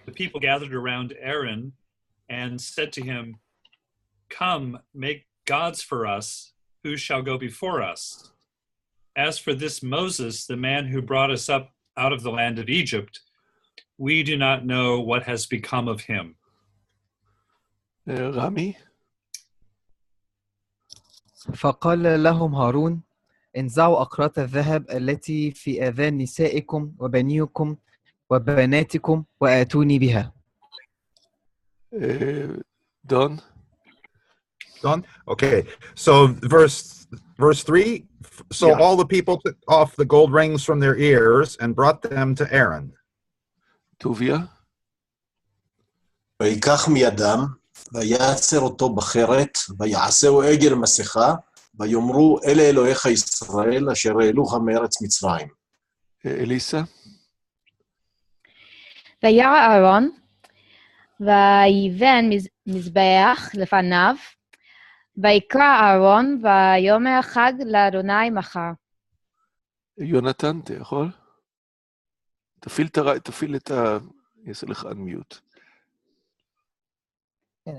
The people gathered around Aaron and said to him, "Come, make gods for us, who shall go before us? As for this Moses, the man who brought us up out of the land of Egypt, we do not know what has become of him." רמי? فقال لهم هارون انزعوا أقراط الذهب التي في آذان نسائكم وبنيكم وبناتكم وآتوني بها. Don? Done? Okay. So verse 3. So Yeah. all the people took off the gold rings from their ears and brought them to Aaron. טוביה? ויקח מידם, ויעצר אותו בחרת, ויעשהו עגל מסכה, ויאמרו אלה אלוהיך ישראל, אשר העלוך מארץ מצרים. אליסה? וירא אהרון, ויבן מזבח לפניו, ויקרא אהרון, ויאמר חג לאדוני מחר. יונתן, אתה יכול? תפעיל את ה... יעשה לך unmute.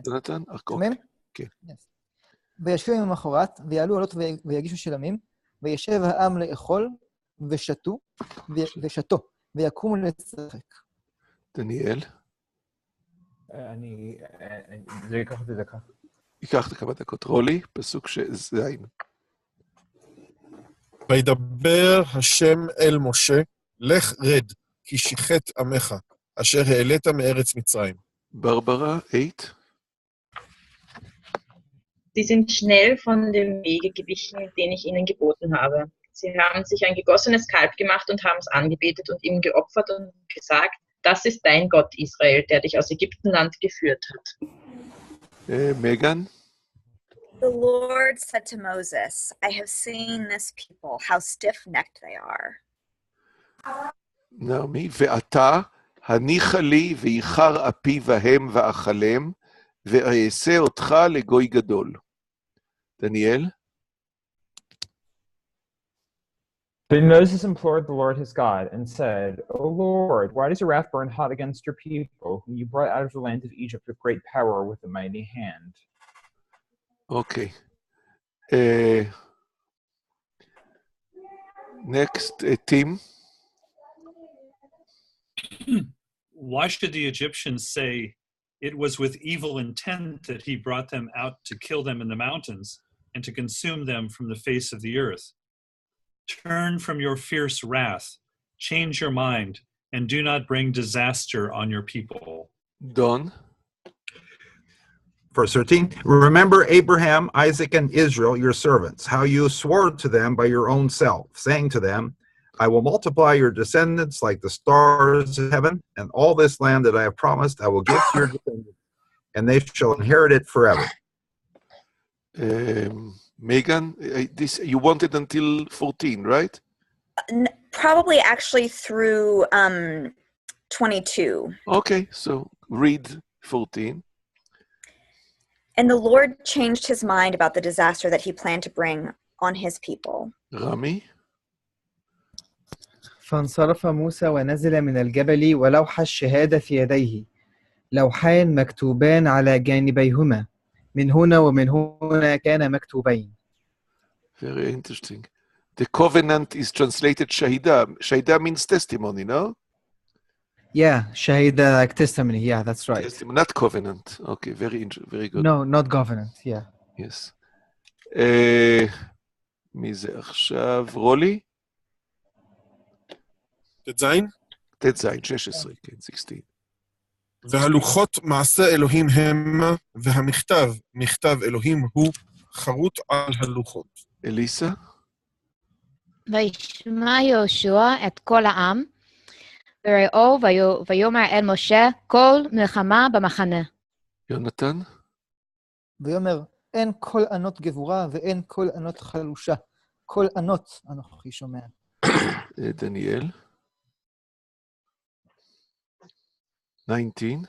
יונתן? שומעים? כן. וישבו יום למחרת, ויעלו עלות ויגישו שלמים, וישב העם לאכול, ושתו, ויקומו לשחק. דניאל? זה ייקח אותי דקה. ייקח את כמה דקות. רולי, פסוק זין. וידבר השם אל משה, לך רד, כי שיחת עמך, אשר העלית מארץ מצרים. ברברה, 8. Sie sind schnell von dem Wege gewichen, den ich ihnen geboten habe. Sie haben sich ein gegossenes Kalb gemacht und haben es angebetet und ihm geopfert und gesagt, das ist dein Gott, Israel, der dich aus Ägyptenland geführt hat. Megan? The Lord said to Moses, I have seen this people, how stiff-necked they are. נעמי, ואתה הניחה לי ואיחר אפי בהם ואכלם, ואעשה אותך לגוי גדול. דניאל? Then Moses implored the Lord his God and said, O Lord, why does your wrath burn hot against your people, whom you brought out of the land of Egypt with great power with a mighty hand? Okay. Next, Tim. Why should the Egyptians say, "It was with evil intent that he brought them out to kill them in the mountains and to consume them from the face of the earth"? Turn from your fierce wrath, change your mind, and do not bring disaster on your people. Don? Verse 13. Remember Abraham, Isaac, and Israel, your servants, how you swore to them by your own self, saying to them, I will multiply your descendants like the stars of heaven, and all this land that I have promised I will give to your descendants, and they shall inherit it forever. Megan, this you wanted until 14, right? Probably actually through 22. Okay, so read 14. And the Lord changed his mind about the disaster that he planned to bring on his people. Rami? فانصرف موسى ونزل من الجبل ولوح الشهادة في يديه لوحان مكتوبان على جانبيهما من هنا ومن هنا كان مكتوبين. Very interesting. The covenant is translated shahida. Shahida means testimony, no? Yeah, shahida, like testimony. Yeah, that's right. Testimony, not covenant. Okay, very good. No, not covenant. Yeah. Yes. מי זה עכשיו? רולי? ט"ז? ט"ז, 16, כן, 16. והלוחות מעשה אלוהים הם, והמכתב, מכתב אלוהים הוא, חרוט על הלוחות. אליסה? וישמע יהושע את כל העם, וראו ויאמר אל משה כל מלחמה במחנה. יונתן? ויאמר, אין כל ענות גבורה ואין כל ענות חלושה. כל ענות אנוכי שומע. דניאל? 19.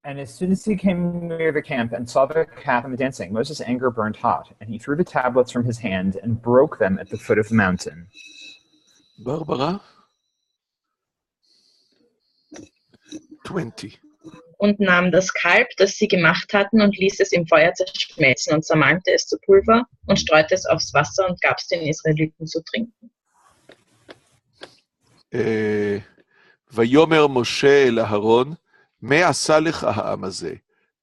And as soon as he came near the camp and saw the calf and the dancing, Moses' anger burned hot, and he threw the tablets from his hand and broke them at the foot of the mountain. Barbara? 20. und nahm das Kalb, das sie gemacht hatten, und ließ es im Feuer zerschmelzen und zermalmte es zu Pulver und streute es aufs Wasser und gab es den Israeliten zu trinken. ויאמר משה אל אהרון, מה עשה לך העם הזה?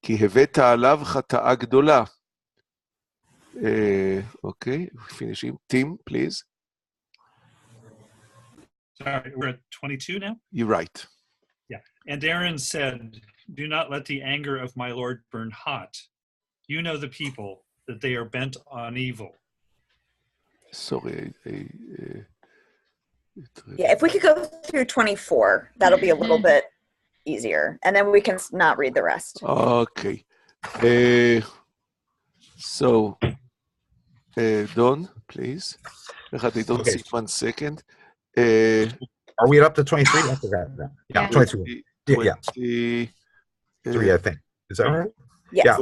כי הבאת עליו חטאה גדולה. אוקיי, finishing. Tim, please. Sorry, we're at 22 now? You're right. Yeah. And Aaron said, do not let the anger of my Lord burn hot. You know the people, that they are bent on evil. Sorry. Yeah, if we could go through 24, that'll be a little bit easier. And then we can not read the rest. Okay. So, Don, please. I don't see 1 second. Are we up to 23? I forgot that. Yeah, 22. Yeah. 3, I think. Is that right? Yes, Yeah.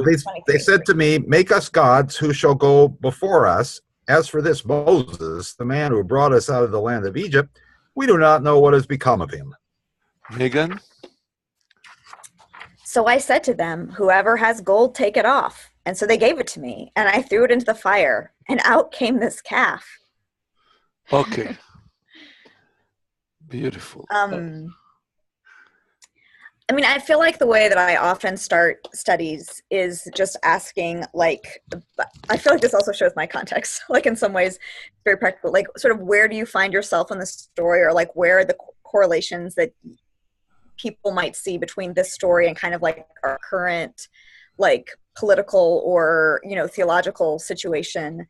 They said to me, make us gods who shall go before us. As for this Moses, the man who brought us out of the land of Egypt, we do not know what has become of him. Megan? So I said to them, whoever has gold, take it off. And so they gave it to me, and I threw it into the fire, and out came this calf. Okay. Beautiful. I mean, I feel like the way that I often start studies is just asking, like, I feel like this also shows my context, like in some ways, very practical, like sort of where do you find yourself in the story, or like where are the correlations that people might see between this story and kind of like our current, like political or, you know, theological situation.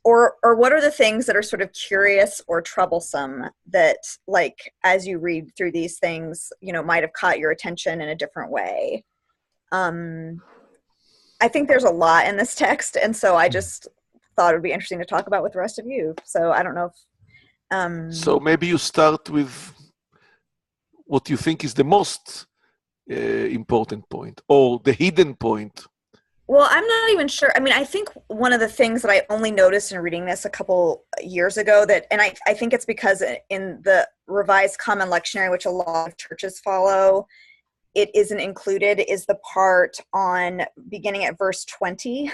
Or what are the things that are sort of curious or troublesome that, like, as you read through these things, you know, might have caught your attention in a different way? I think there's a lot in this text, and so I just thought it would be interesting to talk about with the rest of you. So I don't know if... So maybe you start with what you think is the most important point, or the hidden point. Well, I'm not even sure. I mean, I think one of the things that I only noticed in reading this a couple years ago that, and I think it's because in the Revised Common Lectionary, which a lot of churches follow, it isn't included, is the part on beginning at verse 20,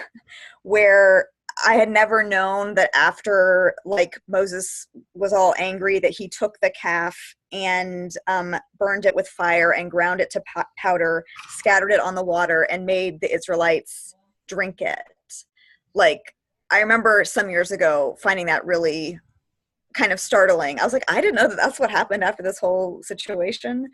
where I had never known that after, like, Moses was all angry that he took the calf and burned it with fire and ground it to powder, scattered it on the water, and made the Israelites drink it. Like, I remember some years ago finding that really kind of startling. I was like, I didn't know that that's what happened after this whole situation.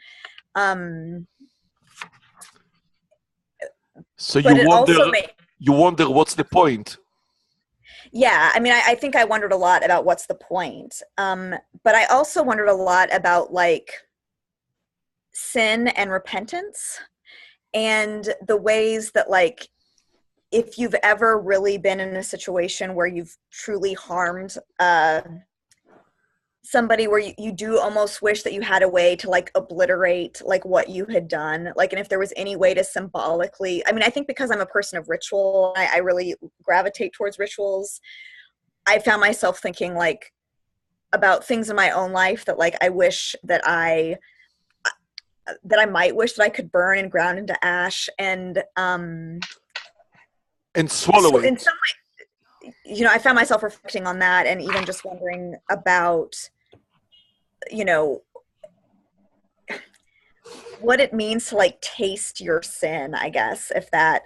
So you wonder what's the point? Yeah, I mean, I think I wondered a lot about what's the point. But I also wondered a lot about, like, sin and repentance and the ways that, like, if you've ever really been in a situation where you've truly harmed somebody, where you do almost wish that you had a way to, like, obliterate, like, what you had done. Like, and if there was any way to symbolically, I mean, I think because I'm a person of ritual, I really gravitate towards rituals. I found myself thinking, like, about things in my own life that, like, I wish that I might wish that I could burn and ground into ash and swallow it. In some way, you know, I found myself reflecting on that, and even just wondering about, you know, what it means to, like, taste your sin, I guess, if that,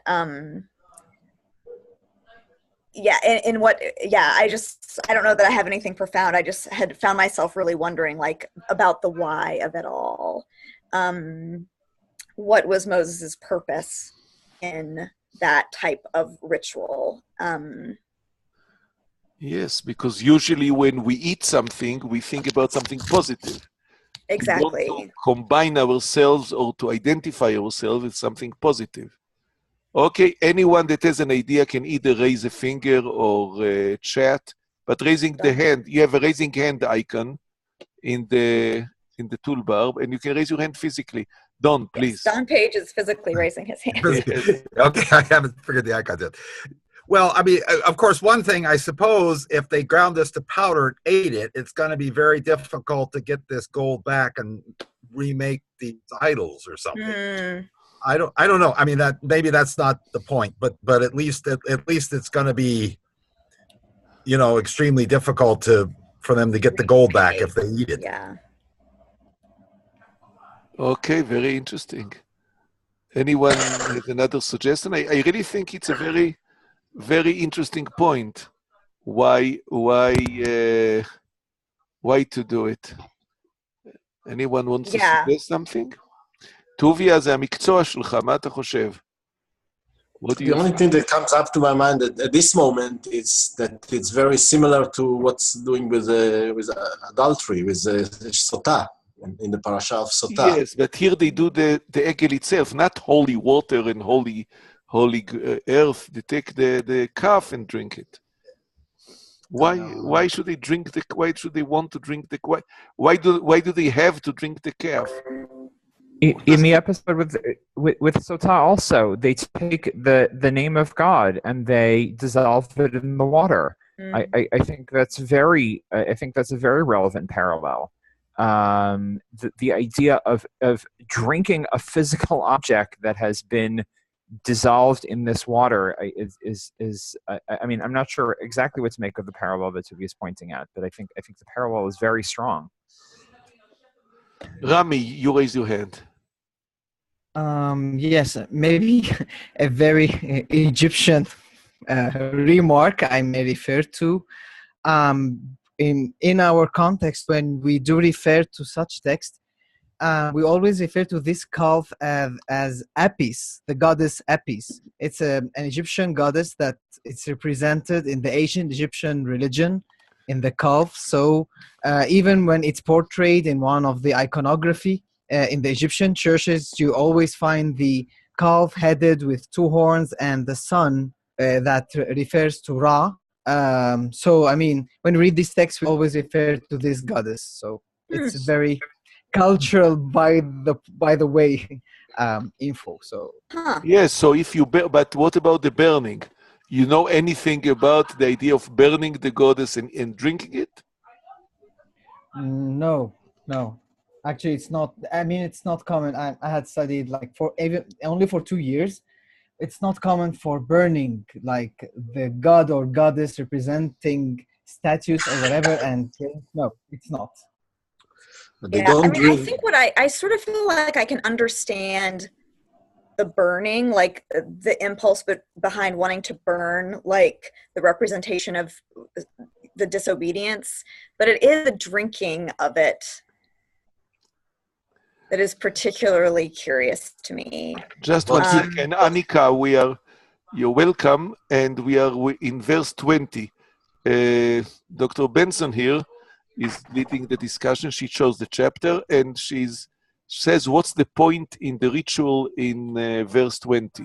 yeah, in what, yeah, I don't know that I have anything profound. I just had found myself really wondering, like, about the why of it all. What was Moses's purpose in that type of ritual? Yes, because usually when we eat something, we think about something positive. Exactly. We want to combine ourselves or to identify ourselves with something positive. Okay, anyone that has an idea can either raise a finger or chat, but raising the hand, you have a raising hand icon in the toolbar, and you can raise your hand physically. Don, please. Don Page is physically raising his hand. Okay, I haven't figured the icon yet. Well, I mean, of course, one thing, I suppose, if they ground this to powder and ate it, it's going to be very difficult to get this gold back and remake these idols or something. Mm. I don't know. I mean, that maybe that's not the point, but at least it's going to be, extremely difficult for them to get the gold back if they eat it. Yeah. Okay, very interesting. Anyone has another suggestion? I really think it's a very, very interesting point. Why to do it? Anyone wants to suggest something? טוביה, זה המקצוע שלך, מה אתה חושב? The only thing that comes up to my mind at this moment is that it's very similar to what's doing with adultery, with Sotah, in the parasha of Sotah. Yes, but here they do the egel itself, not holy water and holy earth. They take the calf and drink it. Why should they drink the? Why should they want to drink the? Why do they have to drink the calf? In the episode with Sotah also, they take the name of God and they dissolve it in the water. I think that's a very relevant parallel. The idea of drinking a physical object that has been dissolved in this water is I mean, I'm not sure exactly what to make of the parallel that Tuvi is pointing at, but I think the parallel is very strong. Rami, you raise your hand. Yes, maybe a very Egyptian remark I may refer to. In our context, when we do refer to such text, we always refer to this calf as Apis, the goddess Apis. It's an Egyptian goddess that it's represented in the ancient Egyptian religion in the calf. So even when it's portrayed in one of the iconography, in the Egyptian churches, you always find the calf headed with two horns and the sun that refers to Ra. So, I mean, when we read this text, we always refer to this goddess. So it's very cultural, by the way, info. So yes. So if you but what about the burning? You know anything about the idea of burning the goddess and drinking it? No. Actually, it's not. I mean, it's not common. I had studied only for 2 years. It's not common for burning like the god or goddess representing statues or whatever. And no, it's not. Yeah, I mean, I think what I sort of feel like I can understand the burning, like the impulse behind wanting to burn, like the representation of the disobedience, but it is the drinking of it that is particularly curious to me. Just 1 second. Annika, you're welcome, and we are in verse 20. Dr. Benson here is leading the discussion. She chose the chapter, and she says, what's the point in the ritual in verse 20?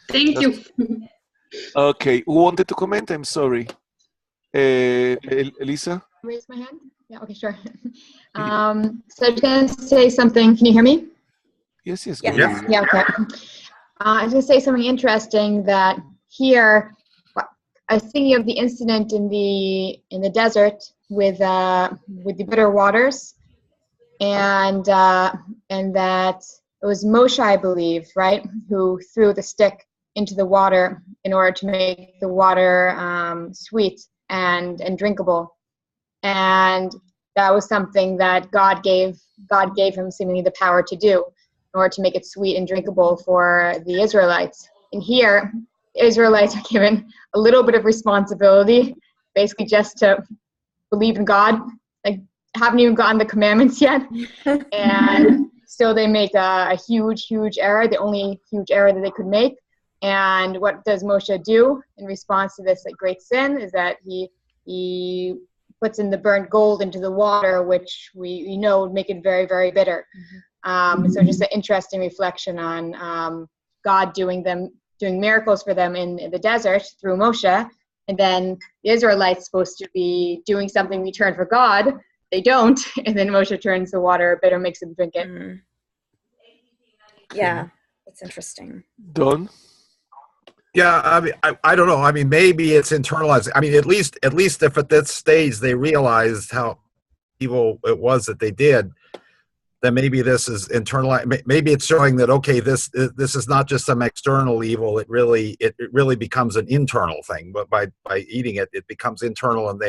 Thank you. Okay, who wanted to comment? I'm sorry. Elisa? Raise my hand? Yeah, okay, sure. So I'm just going to say something. Can you hear me? Yes. Yeah, okay. I was going to say something interesting that here, I was thinking of the incident in the desert with the bitter waters, and that it was Moshe, I believe, right, who threw the stick into the water in order to make the water sweet and drinkable. And that was something that God gave him seemingly the power to do in order to make it sweet and drinkable for the Israelites. And here, the Israelites are given a little bit of responsibility, basically just to believe in God. Like, haven't even gotten the commandments yet. And still they make a huge error, the only huge error that they could make. And what does Moshe do in response to this great sin is that he puts in the burnt gold into the water, which we know would make it very, very bitter. So just an interesting reflection on God doing miracles for them in the desert through Moshe, and then the Israelites supposed to be doing something in return for God. They don't, and then Moshe turns the water bitter, makes them drink it. Yeah, that's interesting. Don? Yeah, I mean, I don't know. I mean, maybe it's internalized. I mean, at least if at that stage they realized how evil it was that they did, then maybe this is internal. Maybe it's showing that, okay, this is not just some external evil. It really becomes an internal thing. But by eating it, it becomes internal, and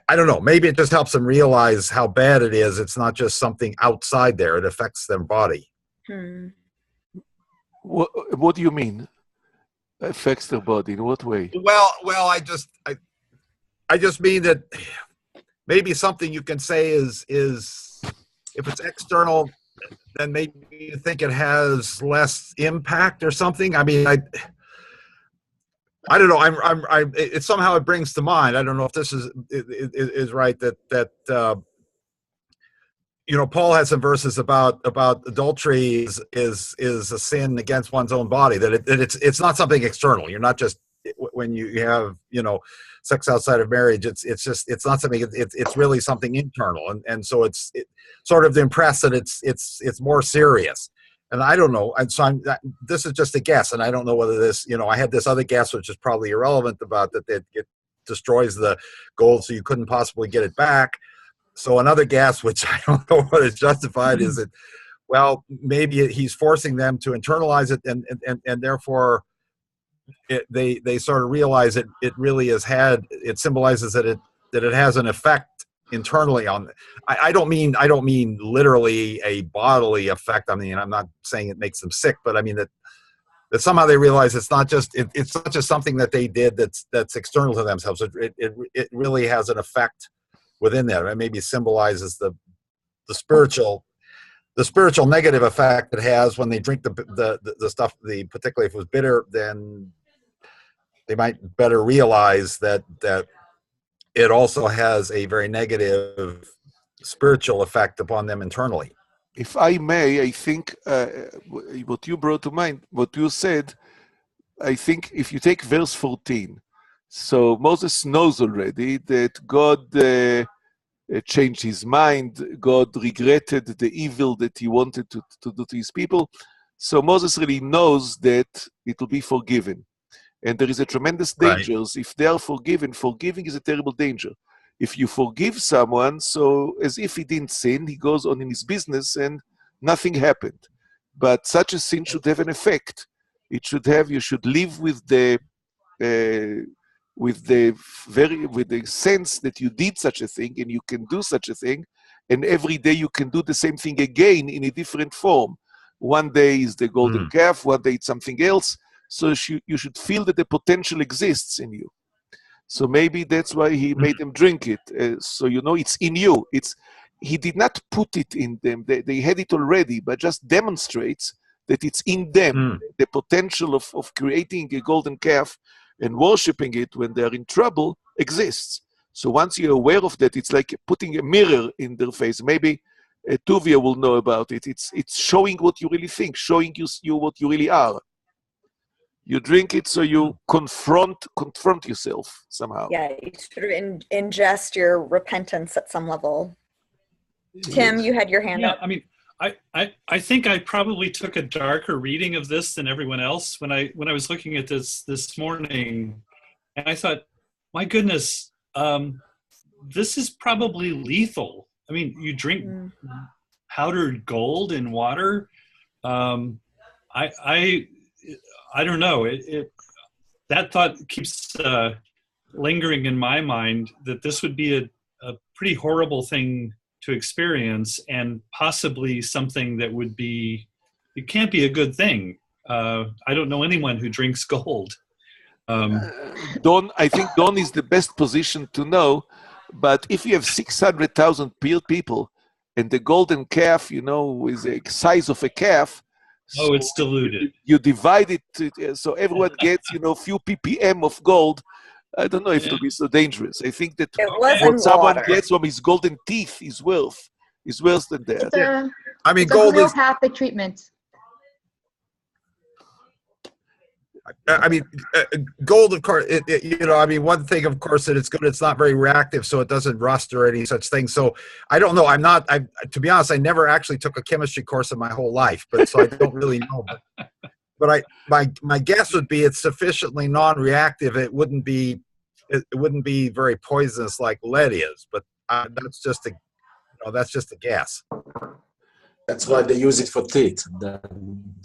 I don't know. Maybe it just helps them realize how bad it is. It's not just something outside there. It affects their body. What do you mean? Affects their body in what way? Well, I just mean that maybe something you can say is if it's external, then maybe you think it has less impact or something. I mean, I don't know. It somehow it brings to mind. I don't know if this is right. That Paul has some verses about adultery is a sin against one's own body. That it's not something external. You're not just when you have sex outside of marriage. It's not something. It's really something internal, and so it's sort of the impress that it's more serious. And I don't know. And so this is just a guess, and I don't know whether this. I had this other guess, which is probably irrelevant, about that it destroys the gold, so you couldn't possibly get it back. So another guess, which I don't know what is justified, is that, well, maybe he's forcing them to internalize it, and therefore they sort of realize it really it symbolizes that it has an effect internally on. I don't mean literally a bodily effect. I mean, I'm not saying it makes them sick, but I mean that somehow they realize it's not just something that they did that's external to themselves. It really has an effect within that. It maybe symbolizes the spiritual negative effect it has when they drink the stuff. Particularly if it was bitter, then they might better realize that it also has a very negative spiritual effect upon them internally. If I may, I think what you brought to mind, what you said, I think if you take verse 14, so Moses knows already that God changed his mind. God regretted the evil that he wanted to do to his people. So Moses really knows that it will be forgiven. And there is a tremendous danger. Right. If they are forgiven, forgiving is a terrible danger. If you forgive someone, so as if he didn't sin, he goes on in his business and nothing happened. But such a sin should have an effect. You should live with the sense that you did such a thing and you can do such a thing, and every day you can do the same thing again in a different form. One day is the golden calf, one day it's something else. So you should feel that the potential exists in you. So maybe that's why he made them drink it. So it's in you. He did not put it in them. They had it already, but just demonstrates that it's in them. The potential of creating a golden calf and worshipping it when they're in trouble exists. So once you're aware of that, it's like putting a mirror in their face. Maybe Tuvia will know about it. It's showing what you really think, showing you what you really are. You drink it so you confront yourself somehow. Yeah, you sort of ingest your repentance at some level. Tim, you had your hand up. I mean, I think I probably took a darker reading of this than everyone else when I was looking at this morning, and I thought, my goodness, this is probably lethal. I mean, you drink powdered gold in water. I don't know. That thought keeps lingering in my mind, that this would be a pretty horrible thing to experience, and possibly something that it can't be a good thing. I don't know anyone who drinks gold. I think Don is the best position to know, but if you have 600,000 people and the golden calf, is the size of a calf, so it's diluted. You divide it so everyone gets, few ppm of gold. I don't know if it'll be so dangerous. I think that what someone gets from his golden teeth is worse than that. I mean, gold is homeopathic treatment. I mean, gold, of course, one thing, of course, that it's good, it's not very reactive, so it doesn't rust or any such thing. So I don't know. To be honest, I never actually took a chemistry course in my whole life, so I don't really know. But my guess would be it's sufficiently non-reactive. It wouldn't be very poisonous like lead is. But that's just know, that's just a gas. That's why they use it for teeth,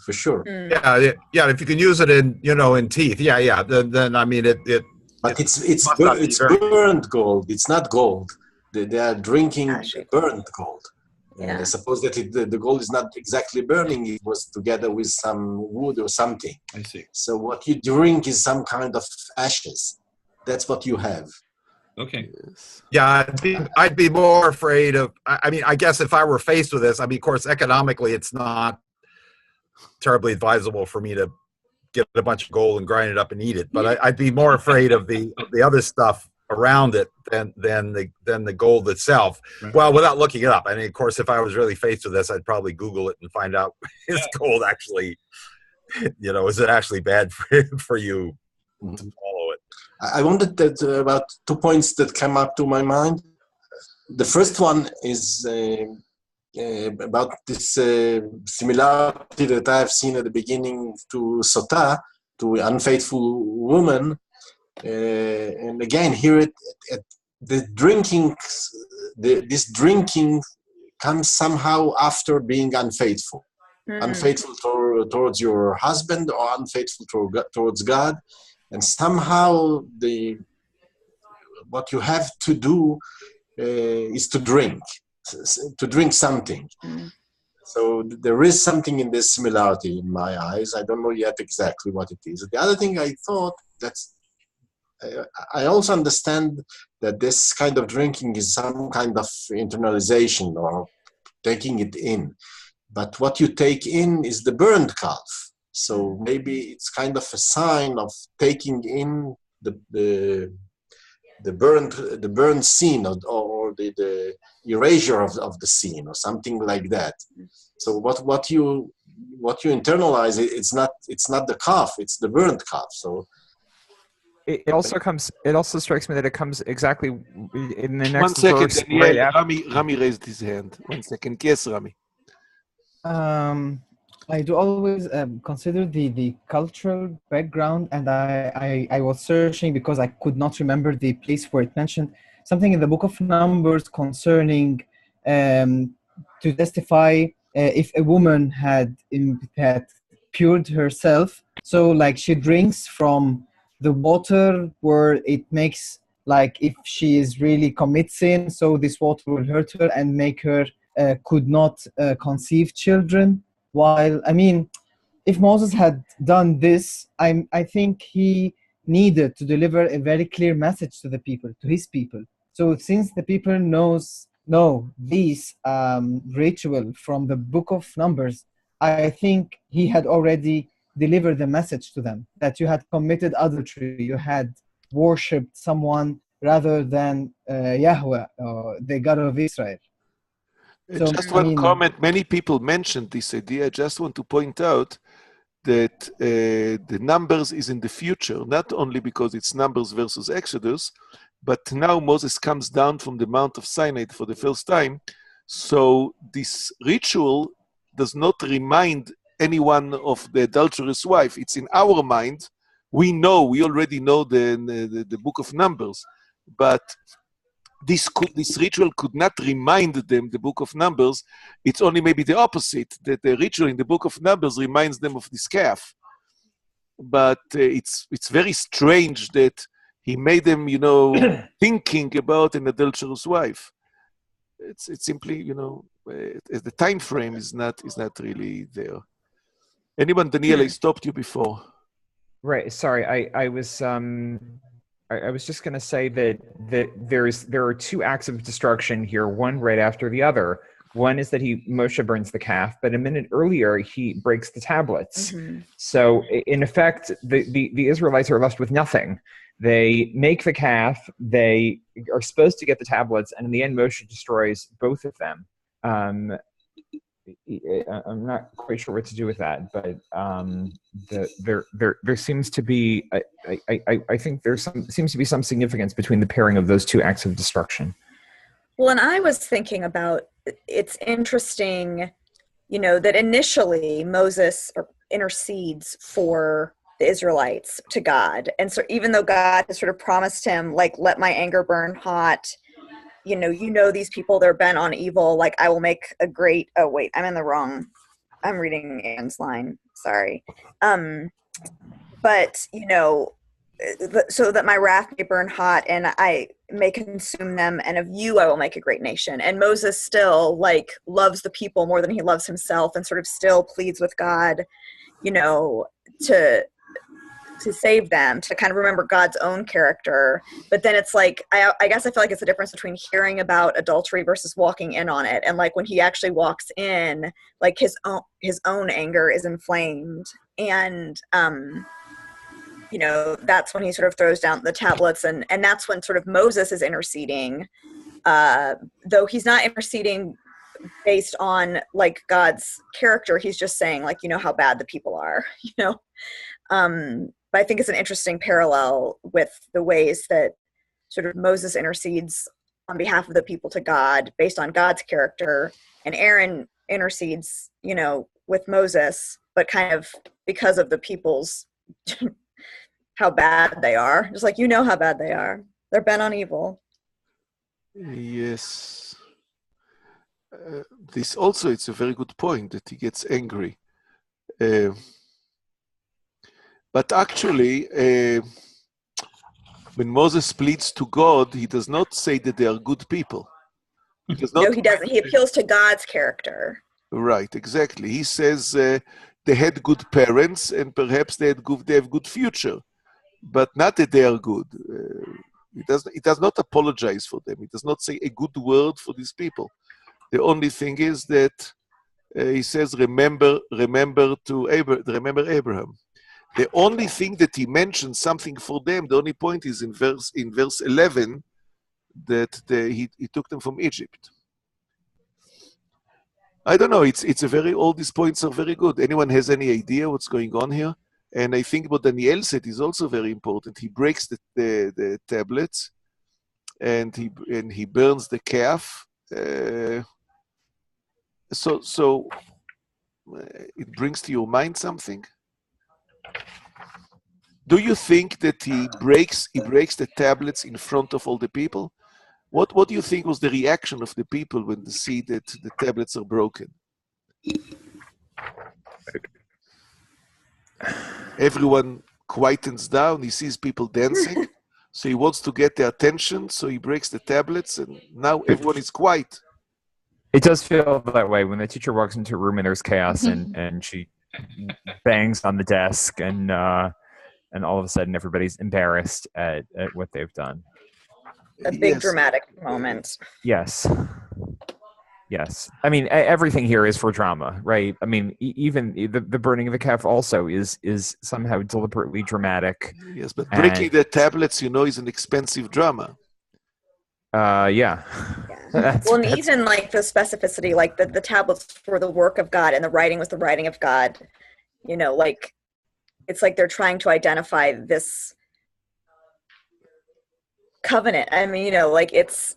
for sure. Yeah. If you can use it in teeth, Then I mean it. But it's burned gold. It's not gold. They are drinking burned gold. I suppose that the gold is not exactly burning. It was together with some wood or something. I see. So what you drink is some kind of ashes. That's what you have. Okay. Yeah, I'd be more afraid of. I mean, I guess if I were faced with this, I mean, of course, economically, it's not terribly advisable for me to get a bunch of gold and grind it up and eat it. But I'd be more afraid of the other stuff around it than the gold itself. Right. Well, without looking it up. I mean, of course, if I was really faced with this, I'd probably Google it and find out is gold actually, is it actually bad for you to follow it? I wanted that about 2 points that came up to my mind. The first one is about this similarity that I have seen at the beginning to Sotah, to unfaithful woman. And again, here this drinking comes somehow after being unfaithful. Unfaithful towards your husband or unfaithful towards God. And somehow what you have to do is to drink something. So there is something in this similarity in my eyes. I don't know yet exactly what it is. The other thing I thought, I also understand that this kind of drinking is some kind of internalization or taking it in. But what you take in is the burned calf. So maybe it's kind of a sign of taking in the burned scene or the erasure of the scene or something like that. So what you internalize, it's not the calf, it's the burned calf. So it also strikes me that it comes exactly in the next 1 second, verse. Daniel. Right after. Rami raised his hand. 1 second. Yes, Rami. I do always consider the cultural background, and I was searching because I could not remember the place where it mentioned something in the book of Numbers concerning to testify if a woman had pured herself. So like she drinks from the water where it makes, like if she is really commit sin, so this water will hurt her and make her could not conceive children. While, I mean, if Moses had done this, I think he needed to deliver a very clear message to the people, to his people. So since the people know this ritual from the book of Numbers, I think he had already delivered the message to them that you had committed adultery, you had worshipped someone rather than Yahweh, the God of Israel. So, just one comment. Many people mentioned this idea. I just want to point out that the Numbers is in the future, not only because it's Numbers versus Exodus, but now Moses comes down from the Mount of Sinai for the first time. So this ritual does not remind anyone of the adulterous wife. It's in our mind. We already know the book of Numbers, but this ritual could not remind them the book of Numbers. It's only maybe the opposite, that the ritual in the book of Numbers reminds them of this calf. But it's very strange that he made them, thinking about an adulterous wife. It's simply, the time frame is not really there. Anyone, Daniel, I stopped you before. Right. Sorry, I was just going to say that there are two acts of destruction here, one right after the other. One is that Moshe burns the calf, but a minute earlier he breaks the tablets. Mm-hmm. So in effect, the Israelites are left with nothing. They make the calf, they are supposed to get the tablets, and in the end Moshe destroys both of them. I'm not quite sure what to do with that, but there seems to be I think seems to be some significance between the pairing of those two acts of destruction. Well, and I was thinking about, it's interesting, that initially Moses intercedes for the Israelites to God, and so even though God has sort of promised him, like, let my anger burn hot, you know these people, they're bent on evil. Like, I will make a great. Oh wait, I'm reading Aaron's line. Sorry. But so that my wrath may burn hot and I may consume them, and of you I will make a great nation. And Moses still like loves the people more than he loves himself, and sort of still pleads with God, to save them, to kind of remember God's own character. But then it's like, I guess I feel like it's the difference between hearing about adultery versus walking in on it. And like when he actually walks in, like his own anger is inflamed. And, that's when he sort of throws down the tablets, and that's when sort of Moses is interceding, though he's not interceding based on like God's character. He's just saying like, how bad the people are, But I think it's an interesting parallel with the ways that sort of Moses intercedes on behalf of the people to God based on God's character, and Aaron intercedes, with Moses, but kind of because of the people's how bad they are. Just like, how bad they are. They're bent on evil. Yes. This also, it's a very good point that he gets angry. But actually, when Moses pleads to God, he does not say that they are good people. No, he doesn't. He appeals to God's character. Right, exactly. He says they had good parents and perhaps they have good future, but not that they are good. It does not apologize for them. It does not say a good word for these people. The only thing is that he says, remember Abraham. The only thing that he mentions something for them, the only point is in verse 11 that he took them from Egypt. I don't know. It's a very, all these points are very good. Anyone has any idea what's going on here? And I think what Daniel said is also very important. He breaks the tablets, and he burns the calf. So it brings to your mind something. Do you think that he breaks the tablets in front of all the people? What do you think was the reaction of the people when they see that the tablets are broken? Everyone quietens down. He sees people dancing, so he wants to get their attention, so he breaks the tablets, and now everyone is quiet. It does feel that way when the teacher walks into a room and there's chaos, and she bangs on the desk, and all of a sudden everybody's embarrassed at what they've done. A big dramatic moment. Yes. I mean, everything here is for drama, right? I mean, even the burning of the calf also is somehow deliberately dramatic. Yes, but breaking the tablets, is an expensive drama. Yeah. Well, and even like the specificity, like the tablets were the work of God and the writing was the writing of God. Like it's like they're trying to identify this covenant. I mean, like it's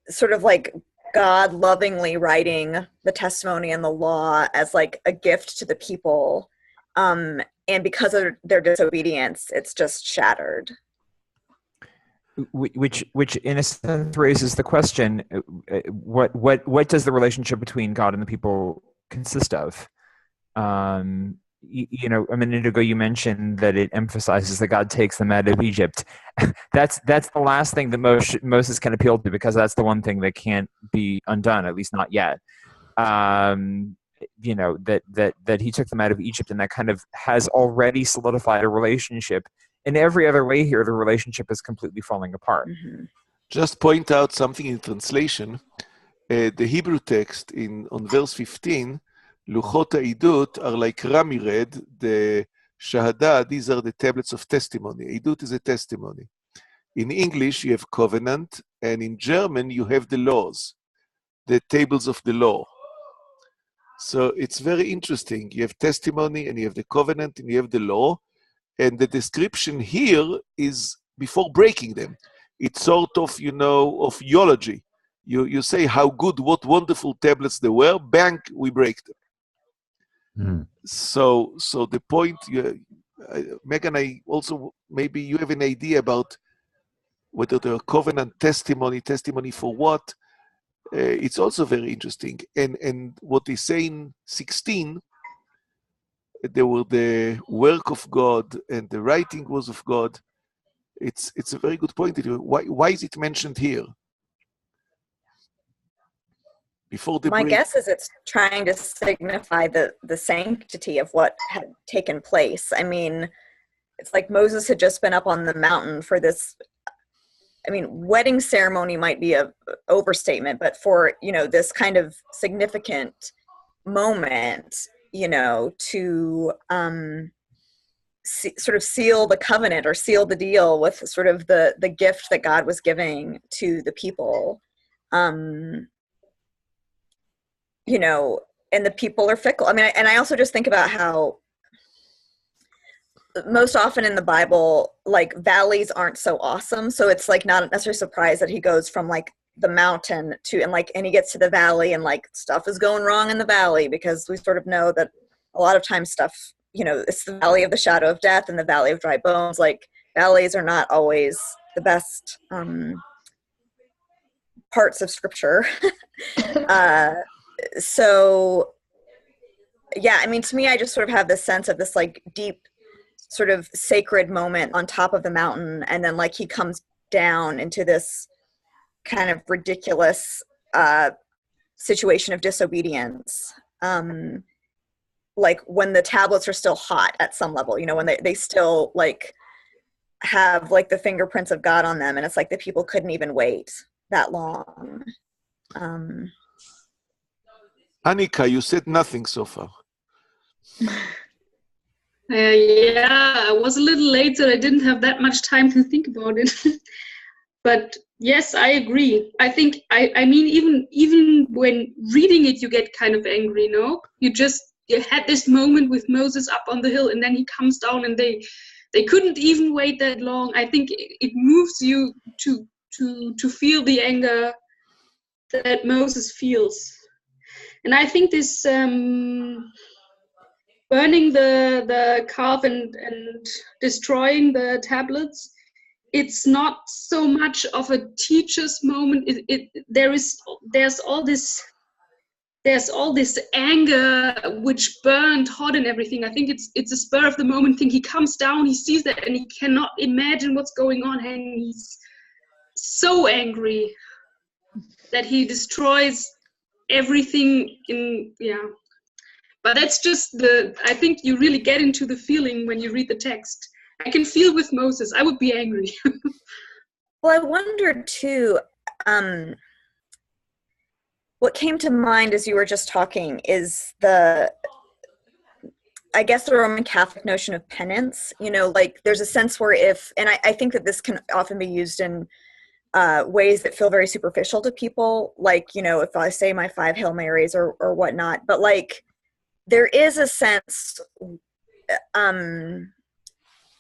sort of like God lovingly writing the testimony and the law as like a gift to the people. And because of their disobedience, it's just shattered. Which in a sense raises the question: what does the relationship between God and the people consist of? A minute ago you mentioned that it emphasizes that God takes them out of Egypt. That's the last thing that Moses can appeal to, because that's the one thing that can't be undone, at least not yet. That he took them out of Egypt, and that kind of has already solidified a relationship. In every other way here, the relationship is completely falling apart. Mm-hmm. Just point out something in translation. The Hebrew text on verse 15, Luchot HaIdut are like Rami read, the Shahada, these are the tablets of testimony. Idut is a testimony. In English, you have covenant, and in German, you have the laws, the tables of the law. So it's very interesting. You have testimony, and you have the covenant, and you have the law. And the description here is before breaking them. It's sort of, of eulogy. You say how good, what wonderful tablets they were, bang, we break them. Mm. So the point, Megan, I also, maybe you have an idea about whether they're covenant testimony for what, it's also very interesting. And what they say in 16, they were the work of God and the writing was of God. It's a very good point. Why is it mentioned here? Before the My break. guess is it's trying to signify the sanctity of what had taken place. I mean, it's like Moses had just been up on the mountain for this. I mean, wedding ceremony might be a overstatement, but for, this kind of significant moment, to sort of seal the covenant or seal the deal with sort of the gift that God was giving to the people. And the people are fickle. I mean, and I also just think about how most often in the Bible, like, valleys aren't so awesome. So it's like not necessarily surprised that he goes from like the mountain to, and he gets to the valley and like stuff is going wrong in the valley, because we sort of know that a lot of times stuff, it's the valley of the shadow of death and the valley of dry bones. Like, valleys are not always the best parts of scripture. So yeah, I mean, to me, I just sort of have this sense of this like deep sort of sacred moment on top of the mountain, and then like he comes down into this kind of ridiculous situation of disobedience, like when the tablets are still hot at some level, when they still like have like the fingerprints of God on them, and it's like the people couldn't even wait that long. Annika, you said nothing so far. Yeah, I was a little late, so I didn't have that much time to think about it. But yes, I agree. I think, I mean, even when reading it, you get kind of angry, no? You had this moment with Moses up on the hill, and then he comes down, and they couldn't even wait that long. I think it moves you to feel the anger that Moses feels. And I think this burning the calf and destroying the tablets, it's not so much of a teacher's moment. There's all this anger which burned hot and everything. I think it's a spur of the moment thing. He comes down, he sees that, and he cannot imagine what's going on, and he's so angry that he destroys everything but that's just I think you really get into the feeling when you read the text. I can feel with Moses, I would be angry. Well, I wondered too, what came to mind as you were just talking is I guess the Roman Catholic notion of penance. Like there's a sense where and I think that this can often be used in ways that feel very superficial to people, like, if I say my 5 Hail Marys or whatnot, but like there is a sense, or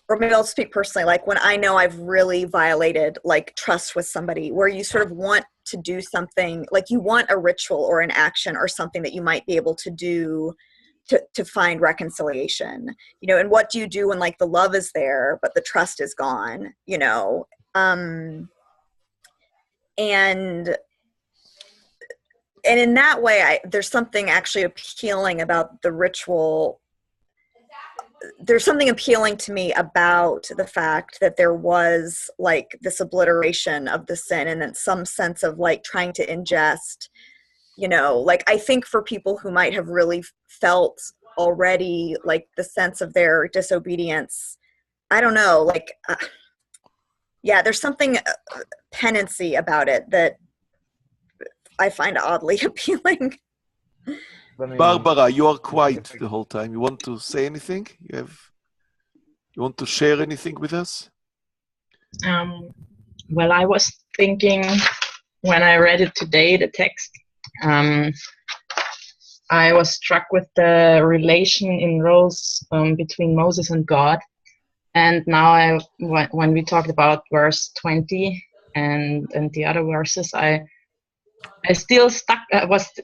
maybe I'll speak personally, like when I know I've really violated like trust with somebody, where you sort of want to do something, like you want a ritual or an action or something that you might be able to do to find reconciliation, and what do you do when like the love is there but the trust is gone, and in that way, there's something actually appealing about the ritual. There's something appealing to me about the fact that there was like this obliteration of the sin, and then some sense of like trying to ingest, like I think for people who might have really felt already like the sense of their disobedience, I don't know, like, there's something penancy about it that I find oddly appealing. Barbara, you are quiet the whole time. You want to say anything? You want to share anything with us? Well, I was thinking when I read it today, the text, I was struck with the relation in roles between Moses and God. And now when we talked about verse 20 and the other verses, I was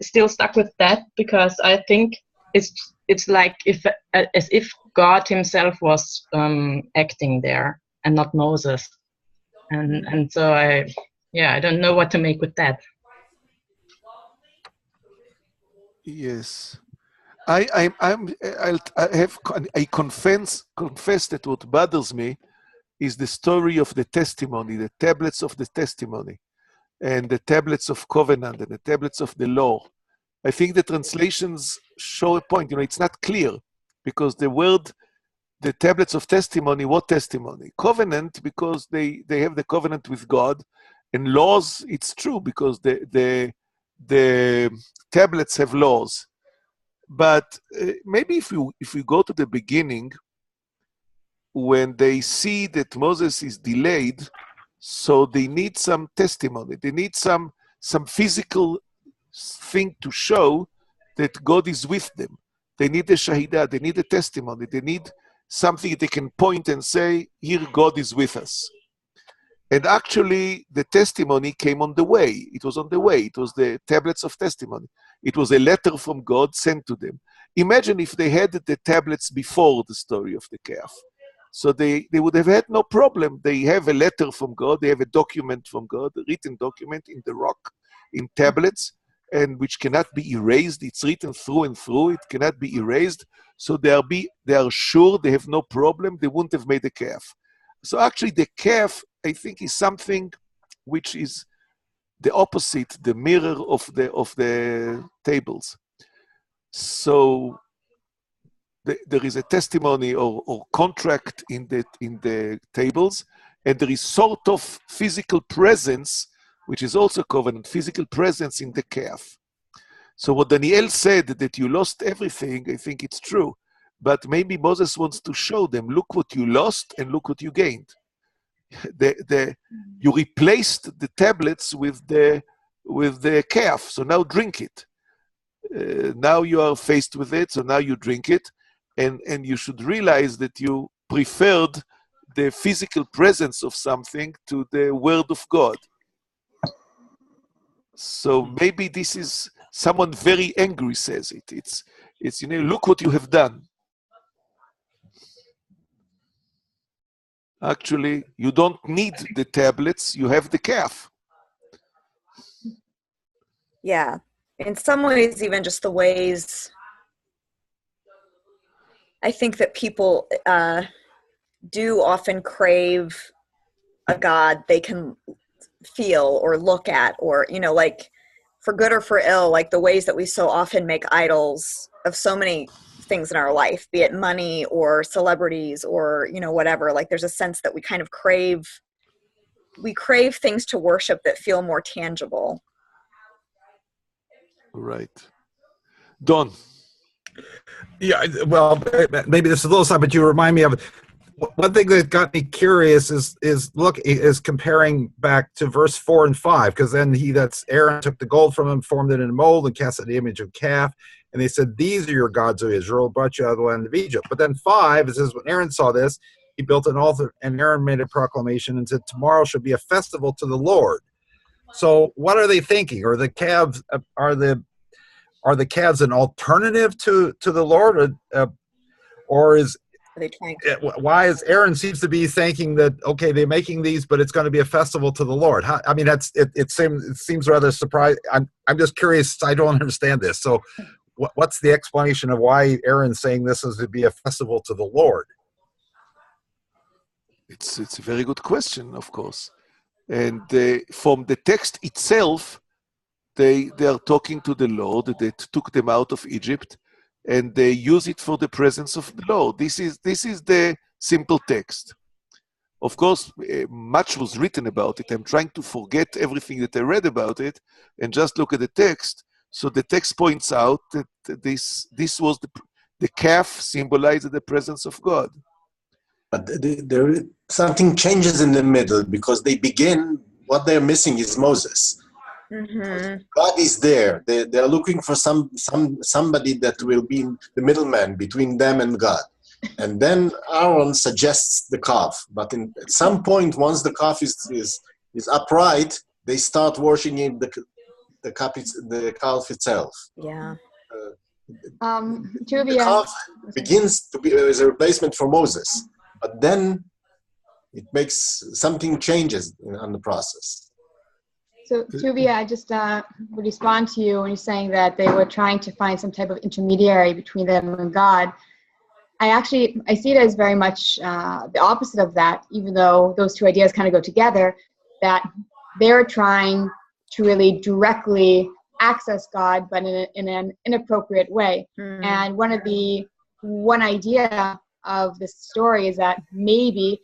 still stuck with that, because I think it's like as if God himself was acting there and not Moses. and so I don't know what to make with that. Yes. I confess that what bothers me is the story of the testimony, the tablets of the testimony, and the tablets of covenant, and the tablets of the law. I think the translations show a point. It's not clear, because the word, the tablets of testimony, what testimony? Covenant, because they have the covenant with God, and laws, it's true, because the tablets have laws. But maybe if we go to the beginning, when they see that Moses is delayed, so they need some testimony. They need some physical thing to show that God is with them. They need a shahidah. They need a testimony. They need something they can point and say, here God is with us. And actually, the testimony came on the way. It was on the way. It was the tablets of testimony. It was a letter from God sent to them. Imagine if they had the tablets before the story of the calf. So they would have had no problem. They have a letter from God. They have a document from God, a written document in the rock, in tablets, and which cannot be erased. It's written through and through. It cannot be erased. So they are sure they have no problem. They wouldn't have made a calf. So actually the calf, I think, is something which is the opposite, the mirror of the tables. So there is a testimony or contract in the tables, and there is sort of physical presence, which is also covenant, physical presence in the calf. So what Daniel said, that you lost everything, I think it's true. But maybe Moses wants to show them, look what you lost and look what you gained. You replaced the tablets with the calf, so now drink it. Now you are faced with it, so now you drink it, and you should realize that you preferred the physical presence of something to the word of God. So maybe this is someone very angry says it. It's look what you have done. Actually, you don't need the tablets, you have the calf. Yeah. In some ways, even just the ways I think that people do often crave a God they can feel or look at, or, like for good or for ill, like the ways that we so often make idols of so many things in our life, be it money or celebrities or, whatever. Like there's a sense that we kind of crave things to worship that feel more tangible. Right. Don. Yeah, well, maybe this is a little side, but you remind me of one thing that got me curious is comparing back to verse 4 and 5, because then Aaron took the gold from him, formed it in a mold, and cast it the image of calf. And they said, these are your gods, O Israel, brought you out of the land of Egypt. But then 5, it says, when Aaron saw this, he built an altar, and Aaron made a proclamation and said, tomorrow shall be a festival to the Lord. So what are they thinking? Are the calves an alternative to the Lord, or is why is Aaron seems to be thinking that, okay, they're making these, but it's going to be a festival to the Lord? It seems rather surprising. I'm just curious. I don't understand this. So what's the explanation of why Aaron's saying this is to be a festival to the Lord? It's a very good question, of course. And from the text itself, they are talking to the Lord that took them out of Egypt, and they use it for the presence of the Lord. This is the simple text. Of course, much was written about it. I'm trying to forget everything that I read about it and just look at the text. So the text points out that this was the calf symbolized the presence of God. But something changes in the middle, because they begin, what they're missing is Moses. Mm-hmm. God is there. They're looking for somebody that will be the middleman between them and God. And then Aaron suggests the calf. But at some point, once the calf is upright, they start worshiping the calf itself. Yeah. The calf begins to be as a replacement for Moses. But then it makes something changes on the process. So, Tuvi, I just would respond to you when you're saying that they were trying to find some type of intermediary between them and God. I see it as very much the opposite of that, even though those two ideas kind of go together, that they're trying to really directly access God, but in an inappropriate way. And one idea of this story is that maybe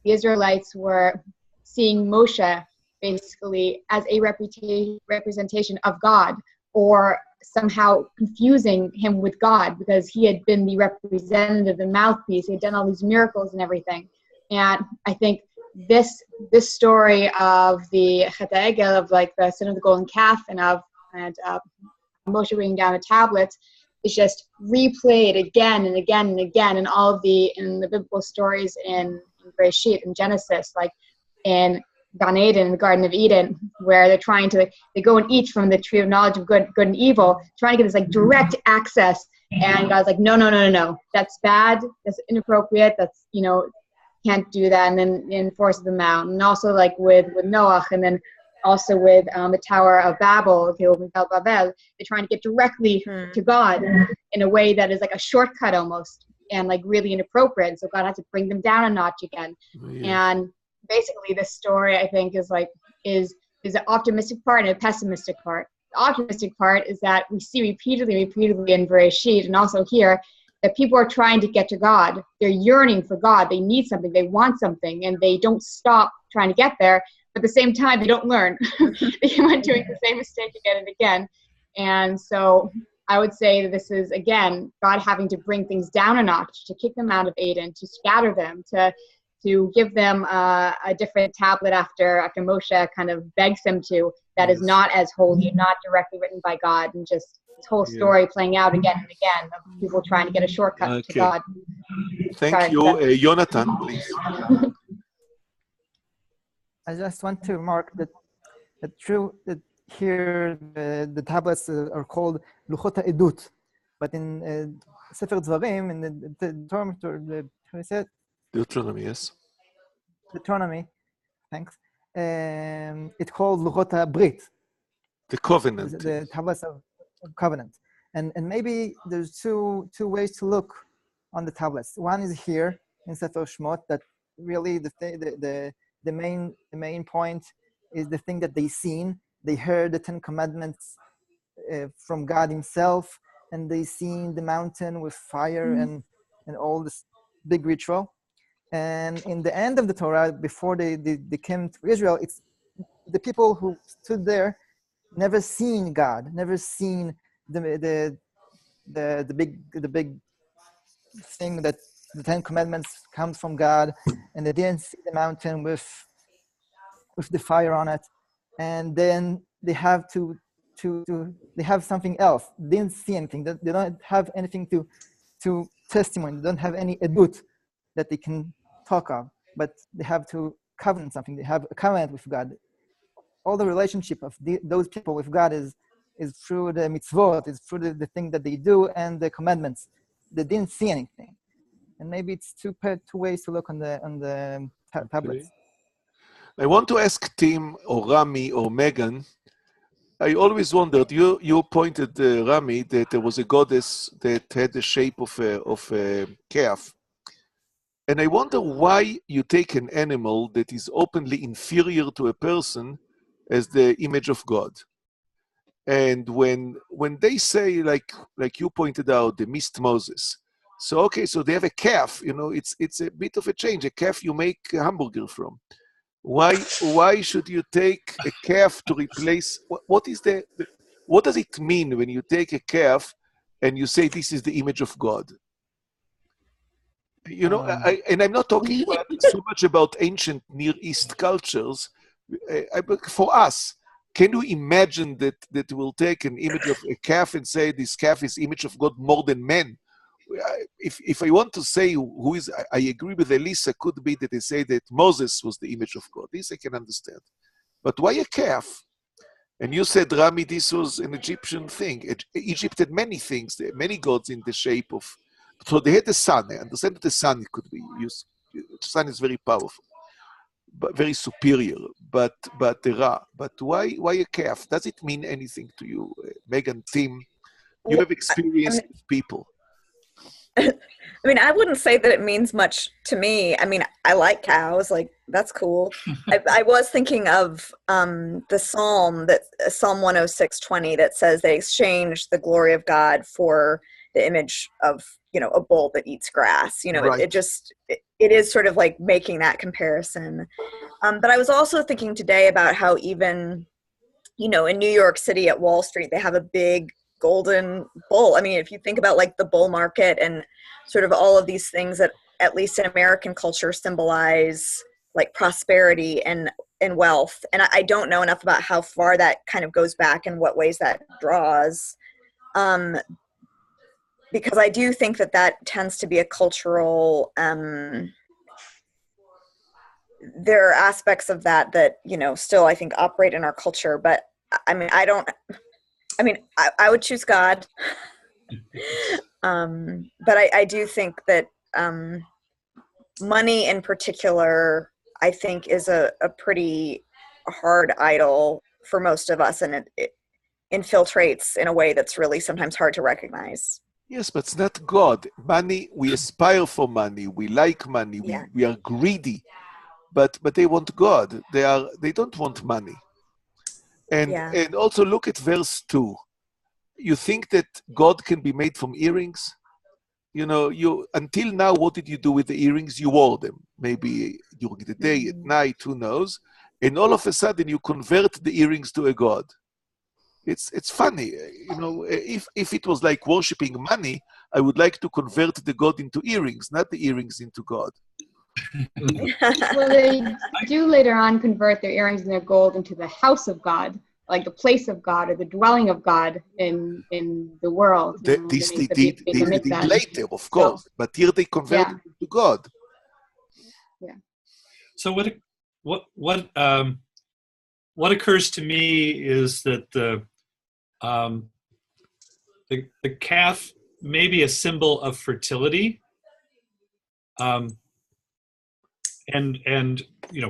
the Israelites were seeing Moshe basically as a representation of God, or somehow confusing him with God, because he had been the representative, the mouthpiece. He had done all these miracles and everything. And I think this story of the Chet HaEgel, of like the sin of the golden calf, and Moshe bringing down the tablets, is just replayed again and again and again in the biblical stories in Bereshit and Genesis, like in Gan Eden, the Garden of Eden, where they're trying to, they go and eat from the tree of knowledge of good and evil, trying to get this like direct access. And God's like, no, that's bad, that's inappropriate, that's, can't do that, and then enforces them out. And also like with Noach, and then also with the Tower of Babel, they're trying to get directly to God in a way that is like a shortcut almost, and like really inappropriate. So God has to bring them down a notch again. And basically this story, I think, is an optimistic part and a pessimistic part. The optimistic part is that we see repeatedly in Bereshit and also here that people are trying to get to God. They're yearning for God. They need something. They want something, and they don't stop trying to get there. But at the same time, they don't learn. They keep on doing the same mistake again and again. And so I would say that this is, again, God having to bring things down a notch, to kick them out of Eden, to scatter them, to give them a different tablet after Moshe kind of begs them to, that is not as holy, not directly written by God, and just this whole story playing out again and again of people trying to get a shortcut to God. Thank you. Jonathan, please. I just want to remark that here the tablets are called Luchot HaEdut, but in Sefer Dvarim, in the Deuteronomy, yes. Deuteronomy, thanks. It's called Luchot HaBrit. The covenant. The tablets of covenant. And maybe there's two ways to look on the tablets. One is here in Sefer Shmot, that really the main point is the thing that they seen. They heard the 10 Commandments from God Himself, and they seen the mountain with fire and all this big ritual. And in the end of the Torah, before they came to Israel, it's the people who stood there never seen God, never seen the big thing that the 10 Commandments comes from God, and they didn't see the mountain with the fire on it, and then they have they have something else. They didn't see anything. They don't have anything to testimony. They don't have any edut that they can talk of, but they have to covenant something. They have a covenant with God. All the relationship of those people with God is through the mitzvot, is through the thing that they do and the commandments. They didn't see anything, and maybe it's two ways to look on the tablets. I want to ask Tim or Rami or Megan. I always wondered. You pointed, Rami, that there was a goddess that had the shape of a calf. And I wonder why you take an animal that is openly inferior to a person as the image of God. And when they say, like you pointed out, they missed Moses. So they have a calf. It's a bit of a change. A calf you make a hamburger from. Why should you take a calf to replace? What does it mean when you take a calf and you say this is the image of God? And I'm not talking so much about ancient Near East cultures. For us, can you imagine that we'll take an image of a calf and say this calf is image of God more than man? If I want to say who is, I agree with Elisa, could be that they say that Moses was the image of God. This I can understand. But why a calf? And you said, Rami, this was an Egyptian thing. Egypt had many things, many gods in the shape of... So they had the sun. I understand that the sun could be used. The sun is very powerful. but very superior, but Ra. But why a calf? Does it mean anything to you, Megan, Tim? You have experience with people. I mean, I wouldn't say that it means much to me. I mean, I like cows, like that's cool. I was thinking of the Psalm 106:20 that says they exchanged the glory of God for the image of, a bull that eats grass. Right. It is sort of like making that comparison. But I was also thinking today about how even, in New York City at Wall Street, they have a big golden bull. I mean, if you think about like the bull market and sort of all of these things that at least in American culture symbolize like prosperity and wealth. And I don't know enough about how far that kind of goes back and what ways that draws. Because I do think that tends to be a cultural, there are aspects of that, still I think operate in our culture, but I mean, I would choose God. But I do think that money in particular, I think, is a pretty hard idol for most of us, and it infiltrates in a way that's really sometimes hard to recognize. Yes, but it's not God. Money, we aspire for money. We like money. We are greedy, but they want God. They don't want money. And also look at verse 2. You think that God can be made from earrings? Until now, what did you do with the earrings? You wore them, maybe during the day, at night, who knows? And all of a sudden, you convert the earrings to a God. It's funny, if it was like worshiping money, I would like to convert the God into earrings, not the earrings into God. Well, they do later on convert their earrings and their gold into the house of God, like the place of God or the dwelling of God in the world. This they did later, of course, but here they convert it to God. Yeah. So what occurs to me is that the calf may be a symbol of fertility, and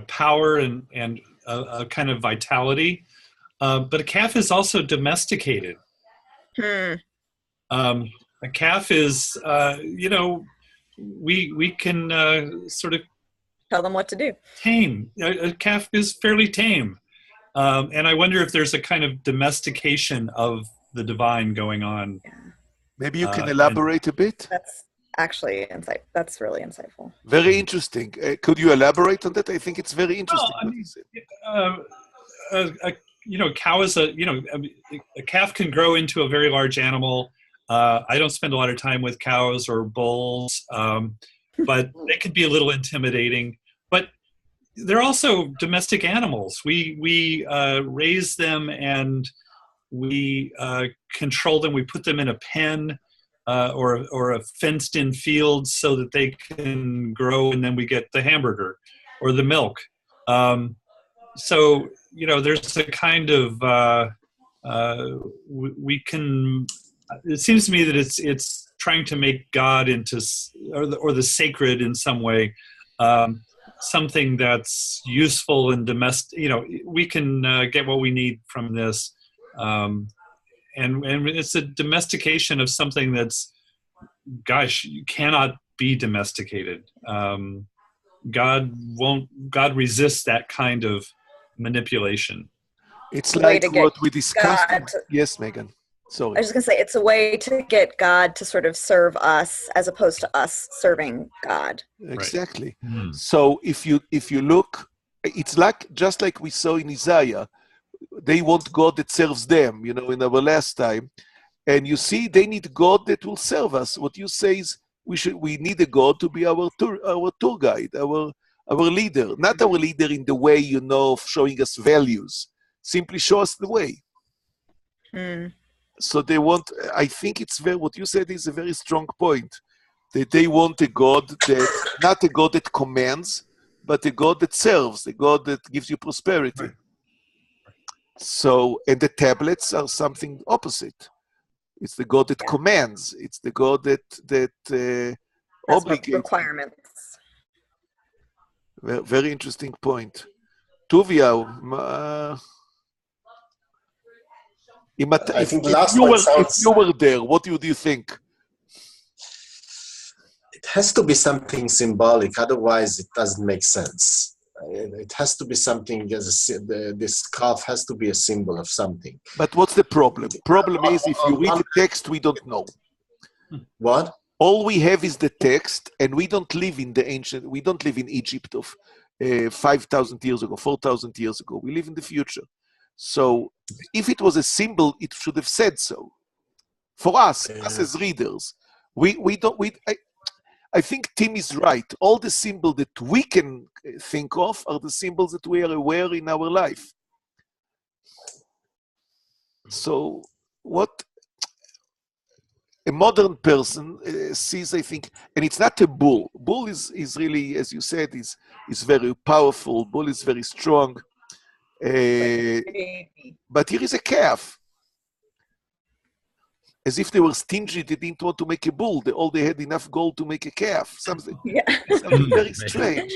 power and a kind of vitality. But a calf is also domesticated. A calf is, we can sort of tell them what to do. Tame. A calf is fairly tame. And I wonder if there's a kind of domestication of the divine going on. Maybe you can elaborate a bit? That's actually that's really insightful. Very interesting. Could you elaborate on that? I think it's very interesting. A cow is a calf can grow into a very large animal. I don't spend a lot of time with cows or bulls, but they could be a little intimidating. But they're also domestic animals. We raise them and we control them. We put them in a pen or a fenced-in field so that they can grow, and then we get the hamburger or the milk. So there's a kind of we can. It seems to me that it's trying to make God into or the sacred in some way. Something that's useful and domestic. We can get what we need from this, and it's a domestication of something that's, you cannot be domesticated. God resists that kind of manipulation. It's like what we discussed. Yes, Megan. Sorry. I was just going to say, it's a way to get God to sort of serve us as opposed to us serving God. Exactly. Right. So if you look, it's just like we saw in Isaiah. They want God that serves them, in our last time. And you see, they need God that will serve us. What you say is we need a God to be our tour guide, our leader. Not our leader in the way, of showing us values. Simply show us the way. So they want, I think what you said is a very strong point, that they want a God not a God that commands, but a God that serves, a God that gives you prosperity. Right. So, and the tablets are something opposite. It's the God that commands. It's the God that obligates. Requirements. Very interesting point. Tuvia, I think the if last one if sounds. you were there, what would you think? It has to be something symbolic, otherwise it doesn't make sense. It has to be something this calf has to be a symbol of something. But what's the problem? Problem is, if you read the text, we don't know. What? All we have is the text, and we don't live in we don't live in Egypt of 5,000 years ago, 4,000 years ago. We live in the future. So if it was a symbol, it should have said so. For us as readers, I think Tim is right. All the symbols that we can think of are the symbols that we are aware in our life. So what a modern person sees, I think, and it's not a bull. Bull is really, as you said, is very powerful. Bull is very strong. But here is a calf. As if they were stingy, they didn't want to make a bull. All they had enough gold to make a calf. Something very strange.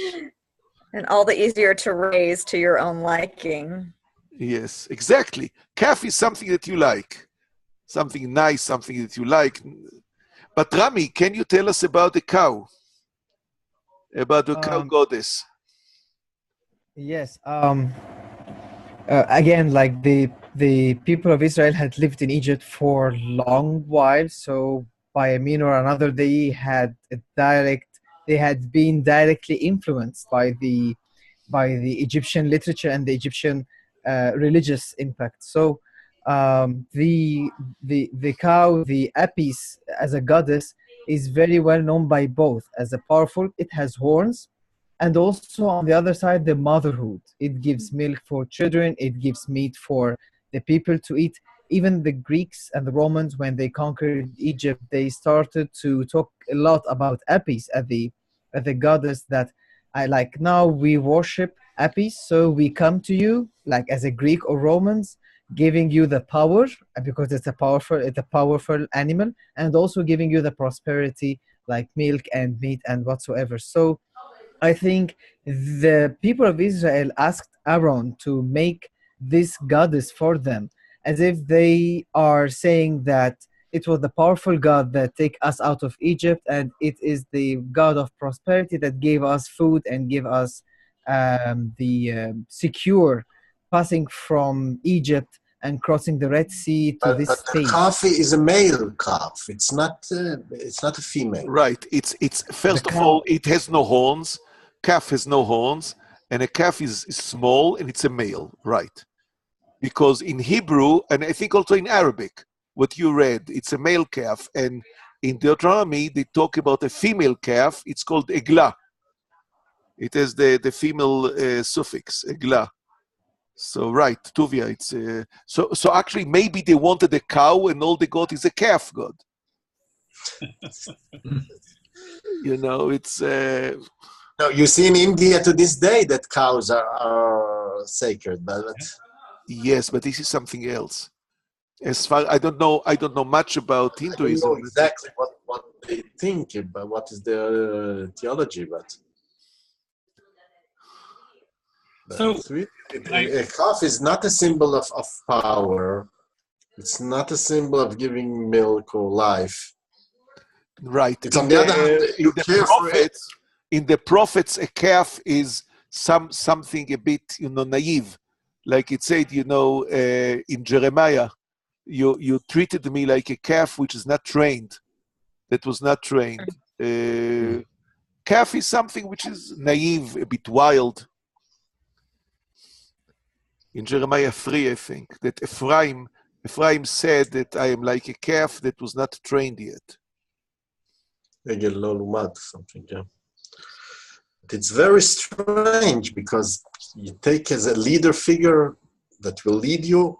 And all the easier to raise to your own liking. Yes, exactly. Calf is something that you like. Something nice, something that you like. But Rami, can you tell us about the cow? About the cow goddess? Yes. Again, like the people of Israel had lived in Egypt for a long while, so by a mean or another, they had been directly influenced by the Egyptian literature and the Egyptian religious impact. So the cow, the Apis, as a goddess, is very well known by both as a powerful. It has horns. And also on the other side, the motherhood. It gives milk for children. It gives meat for the people to eat. Even the Greeks and the Romans, when they conquered Egypt, they started to talk a lot about Apis as the goddess that now we worship Apis, so we come to you, like as a Greek or Romans, giving you the power, because it's a powerful animal, and also giving you the prosperity, like milk and meat and whatsoever. So I think the people of Israel asked Aaron to make this goddess for them, as if they are saying that it was the powerful God that take us out of Egypt, and it is the God of prosperity that gave us food and gave us the secure passing from Egypt and crossing the Red Sea to this state. The calf is a male calf. It's not a female. Right. It's first of all, it has no horns. Calf has no horns, and a calf is small, and it's a male, right? Because in Hebrew, and I think also in Arabic, what you read, it's a male calf, and in Deuteronomy, they talk about a female calf. It's called eglah. It has the female suffix, eglah. So, right, Tuvia, it's... So actually, maybe they wanted a cow, and all they got is a calf god. It's... No, you see in India to this day that cows are sacred, but yes, but this is something else. As far I don't know much about Hinduism. I don't know exactly what they think about what is their theology, but so a calf is not a symbol of power. It's not a symbol of giving milk or life. Right. It's on the other hand, you care for it. In the prophets, a calf is something a bit, naive. Like it said, in Jeremiah, you treated me like a calf which is not trained, that was not trained. Calf is something which is naive, a bit wild. In Jeremiah 3, I think, that Ephraim said that I am like a calf that was not trained yet. Something, yeah. It's very strange because you take as a leader figure that will lead you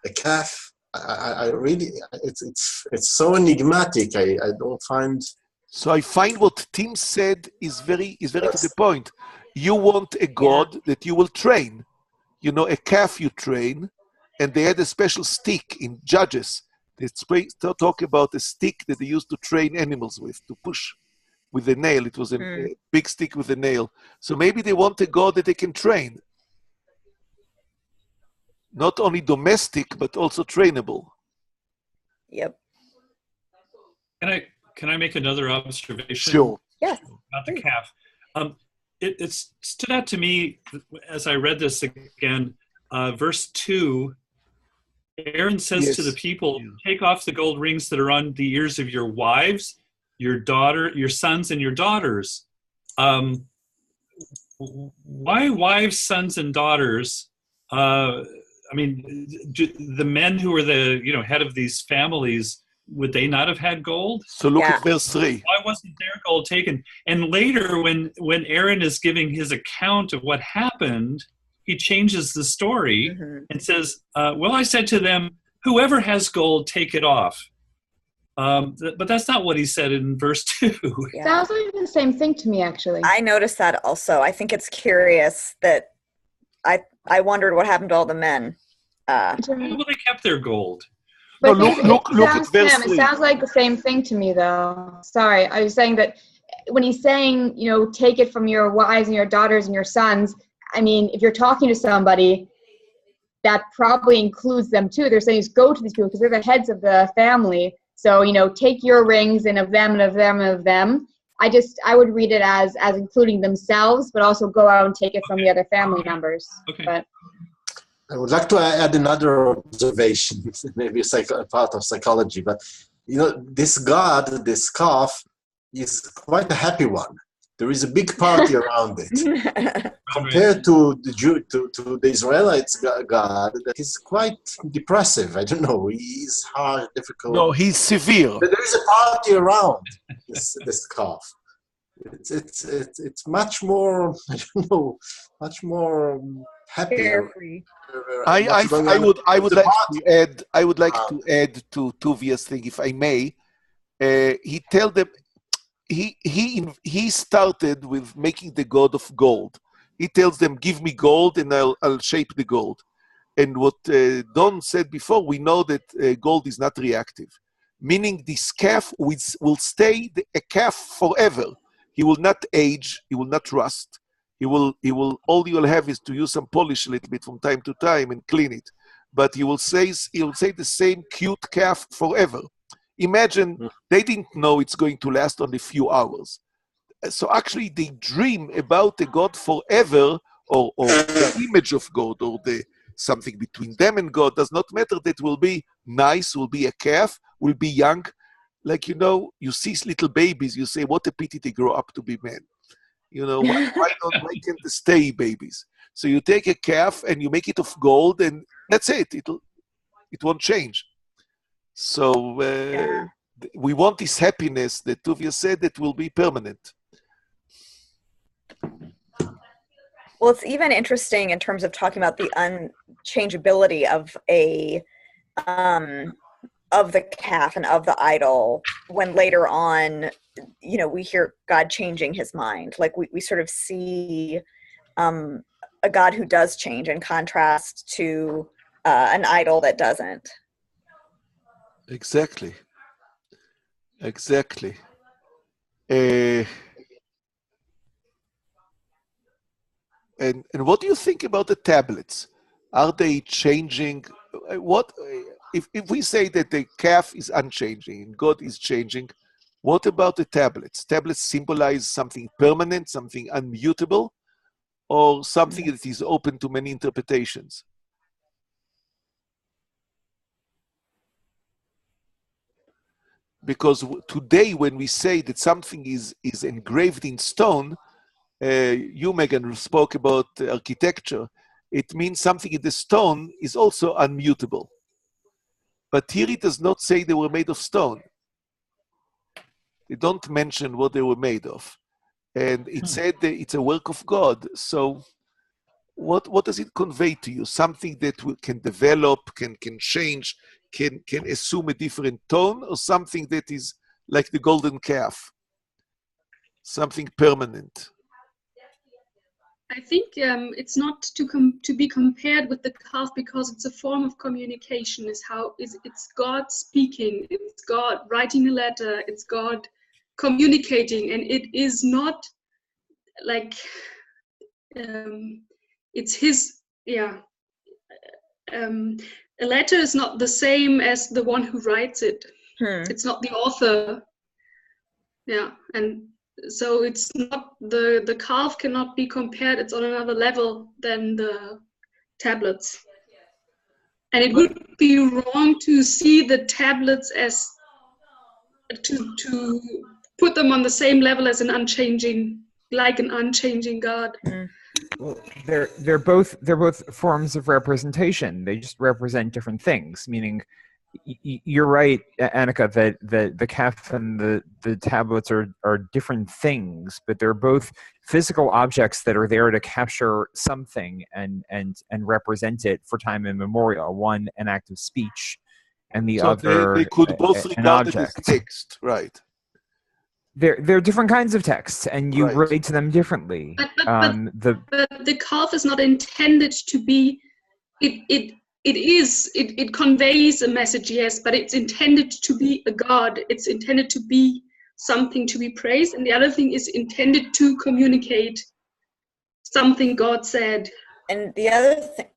a calf. I really, it's so enigmatic. I don't find. So I find what Tim said is very to the point. You want a god that you will train. A calf you train, and they had a special stick in Judges. They talk about a stick that they used to train animals with, to push with a nail. It was a big stick with a nail. So maybe they want a God that they can train. Not only domestic, but also trainable. Yep. Can I make another observation? Sure. Yes. About the calf. It stood out to me as I read this again. Verse 2, Aaron says to the people, take off the gold rings that are on the ears of your wives, your sons, and your daughters. Why wives, sons, and daughters? I mean, the men who were the head of these families, would they not have had gold? So look at verse 3. Why wasn't their gold taken? And later, when Aaron is giving his account of what happened, he changes the story and says, well, I said to them, whoever has gold, take it off. But that's not what he said in verse 2. Sounds like the same thing to me, actually. I noticed that also. I think it's curious that I wondered what happened to all the men. Well, they kept their gold. But look at verse 3. It sounds like the same thing to me, though. Sorry, I was saying that when he's saying, take it from your wives and your daughters and your sons, I mean, if you're talking to somebody, that probably includes them too. They're saying, go to these people because they're the heads of the family. So, take your rings and of them and of them and of them. I would read it as including themselves, but also go out and take it from the other family members. Okay. But I would like to add another observation, maybe a part of psychology, but this God, this calf, is quite a happy one. There is a big party around it. Compared to the Israelites God, that is quite depressive. I don't know. He's hard, difficult. No, he's severe. But there is a party around this calf. It's much more. I don't know. Much more happier. I would like to add to Tuvia's thing, if I may. He tell them. He started with making the god of gold. He tells them, give me gold and I'll shape the gold. And what Don said before, we know that gold is not reactive, meaning this calf will stay a calf forever. He will not age, he will not rust. All you'll have is to use some polish a little bit from time to time and clean it. But he will say the same cute calf forever. Imagine they didn't know it's going to last only a few hours. So actually they dream about a God forever, or the image of God, or something between them and God. Does not matter. That will be nice, will be a calf, will be young. Like, you see little babies, you say, what a pity they grow up to be men. Why can't they stay babies? So you take a calf and you make it of gold, and that's it. It won't change. So we want this happiness that Tuvia said that will be permanent. Well, it's even interesting in terms of talking about the unchangeability of of the calf and of the idol, when later on, we hear God changing his mind. Like we sort of see a God who does change in contrast to an idol that doesn't. Exactly. And what do you think about the tablets? Are they changing? What if we say that the calf is unchanging and God is changing? What about the tablets? Tablets symbolize something permanent, something unmutable, or something that is open to many interpretations? Because today, when we say that something is engraved in stone, you, Megan, spoke about architecture. It means something in the stone is also unmutable. But here it does not say they were made of stone. They don't mention what they were made of. And it said that it's a work of God. So what does it convey to you? Something that can develop, can change, can assume a different tone, or something that is like the golden calf, something permanent? I think it's not to be compared with the calf, because it's a form of communication. It's God speaking. It's God writing a letter. It's God communicating, and it is not like it's his, yeah. A letter is not the same as the one who writes it. It's not the author. Yeah, and so it's not, the calf cannot be compared. It's on another level than the tablets. And it would be wrong to see the tablets as, to put them on the same level as an unchanging God. Well, they're both forms of representation. They just represent different things. Meaning, you're right, Annika, that the calf and the tablets are different things, but they're both physical objects that are there to capture something and represent it for time immemorial. One, an act of speech, and the other, they could both an regard it as object. text, right? They're different kinds of texts, and you relate to them differently. But the calf is not intended to be. It conveys a message, yes, but it's intended to be a god. It's intended to be something to be praised, and the other thing is intended to communicate something God said. And the other thing,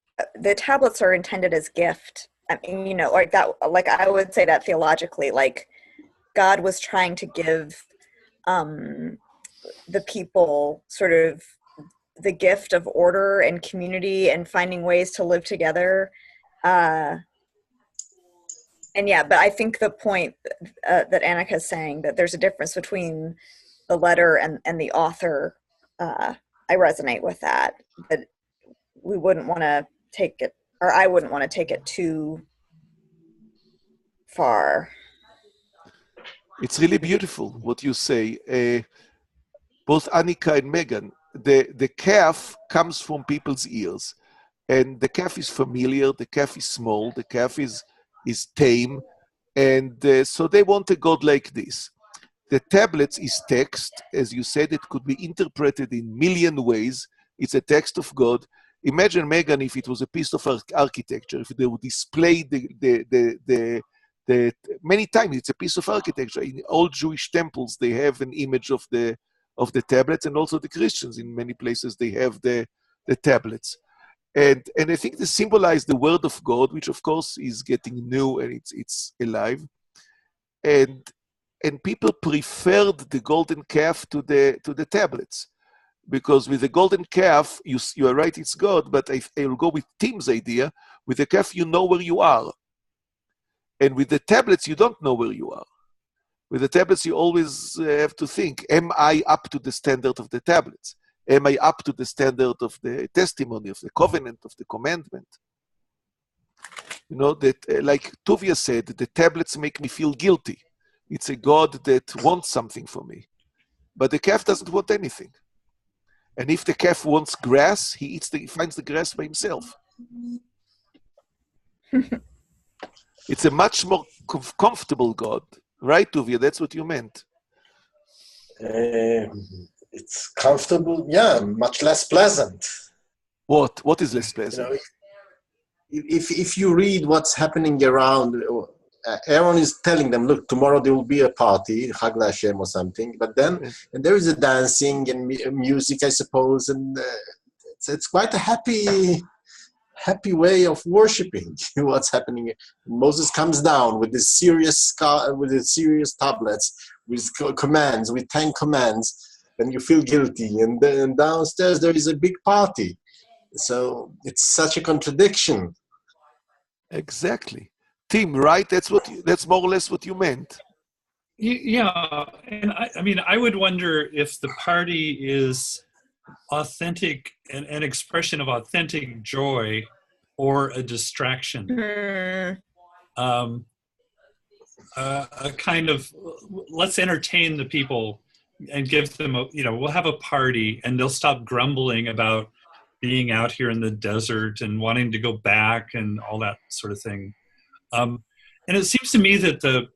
the tablets are intended as gift. I mean, you know, like that. Like I would say that theologically, like God was trying to give the people sort of the gift of order and community and finding ways to live together. And yeah, but I think the point that Annika is saying, that there's a difference between the letter and the author, I resonate with that. But we wouldn't want to take it, or I wouldn't want to take it too far. It's really beautiful what you say. Both Annika and Megan, the calf comes from people's ears. And the calf is familiar, the calf is small, the calf is tame. And so they want a God like this. The tablets is text. As you said, it could be interpreted in million ways. It's a text of God. Imagine, Megan, if it was a piece of architecture, if they would display the many times it's a piece of architecture. In all Jewish temples, they have an image of the tablets, and also the Christians in many places they have the tablets. And I think they symbolize the word of God, which of course is getting new and it's alive. And people preferred the golden calf to the tablets, because with the golden calf, you are right, it's God. But I will go with Tim's idea. With the calf, you know where you are. And with the tablets, you don't know where you are. With the tablets, you always have to think, am I up to the standard of the tablets? Am I up to the standard of the testimony, of the covenant, of the commandment? You know, that like Tuvia said, the tablets make me feel guilty. It's a God that wants something from me. But the calf doesn't want anything. And if the calf wants grass, he finds the grass by himself. It's a much more comfortable God. Right, Tuvia? That's what you meant. It's comfortable, yeah, much less pleasant. What is less pleasant? You know, if you read what's happening around, Aaron is telling them, look, tomorrow there will be a party, Chag LaHashem or something, but then and there is a dancing and music, I suppose, and it's quite a happy way of worshiping what's happening. Moses comes down with this serious tablets, with commands, with 10 commands, and you feel guilty. And then downstairs there is a big party. So it's such a contradiction. Exactly. Tim, right? That's more or less what you meant. Yeah, and I mean, I would wonder if the party is authentic, an expression of authentic joy, or a distraction. A kind of, let's entertain the people and give them we'll have a party, and they'll stop grumbling about being out here in the desert and wanting to go back and all that sort of thing. And it seems to me that the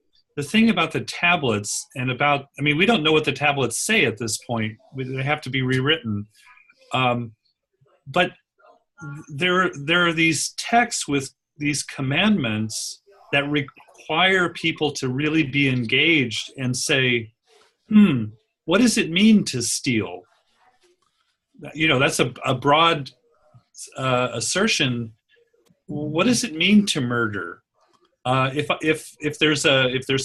thing about the tablets we don't know what the tablets say at this point. They have to be rewritten. But there are these texts with these commandments that require people to really be engaged and say, what does it mean to steal? That's a broad assertion. What does it mean to murder? If there's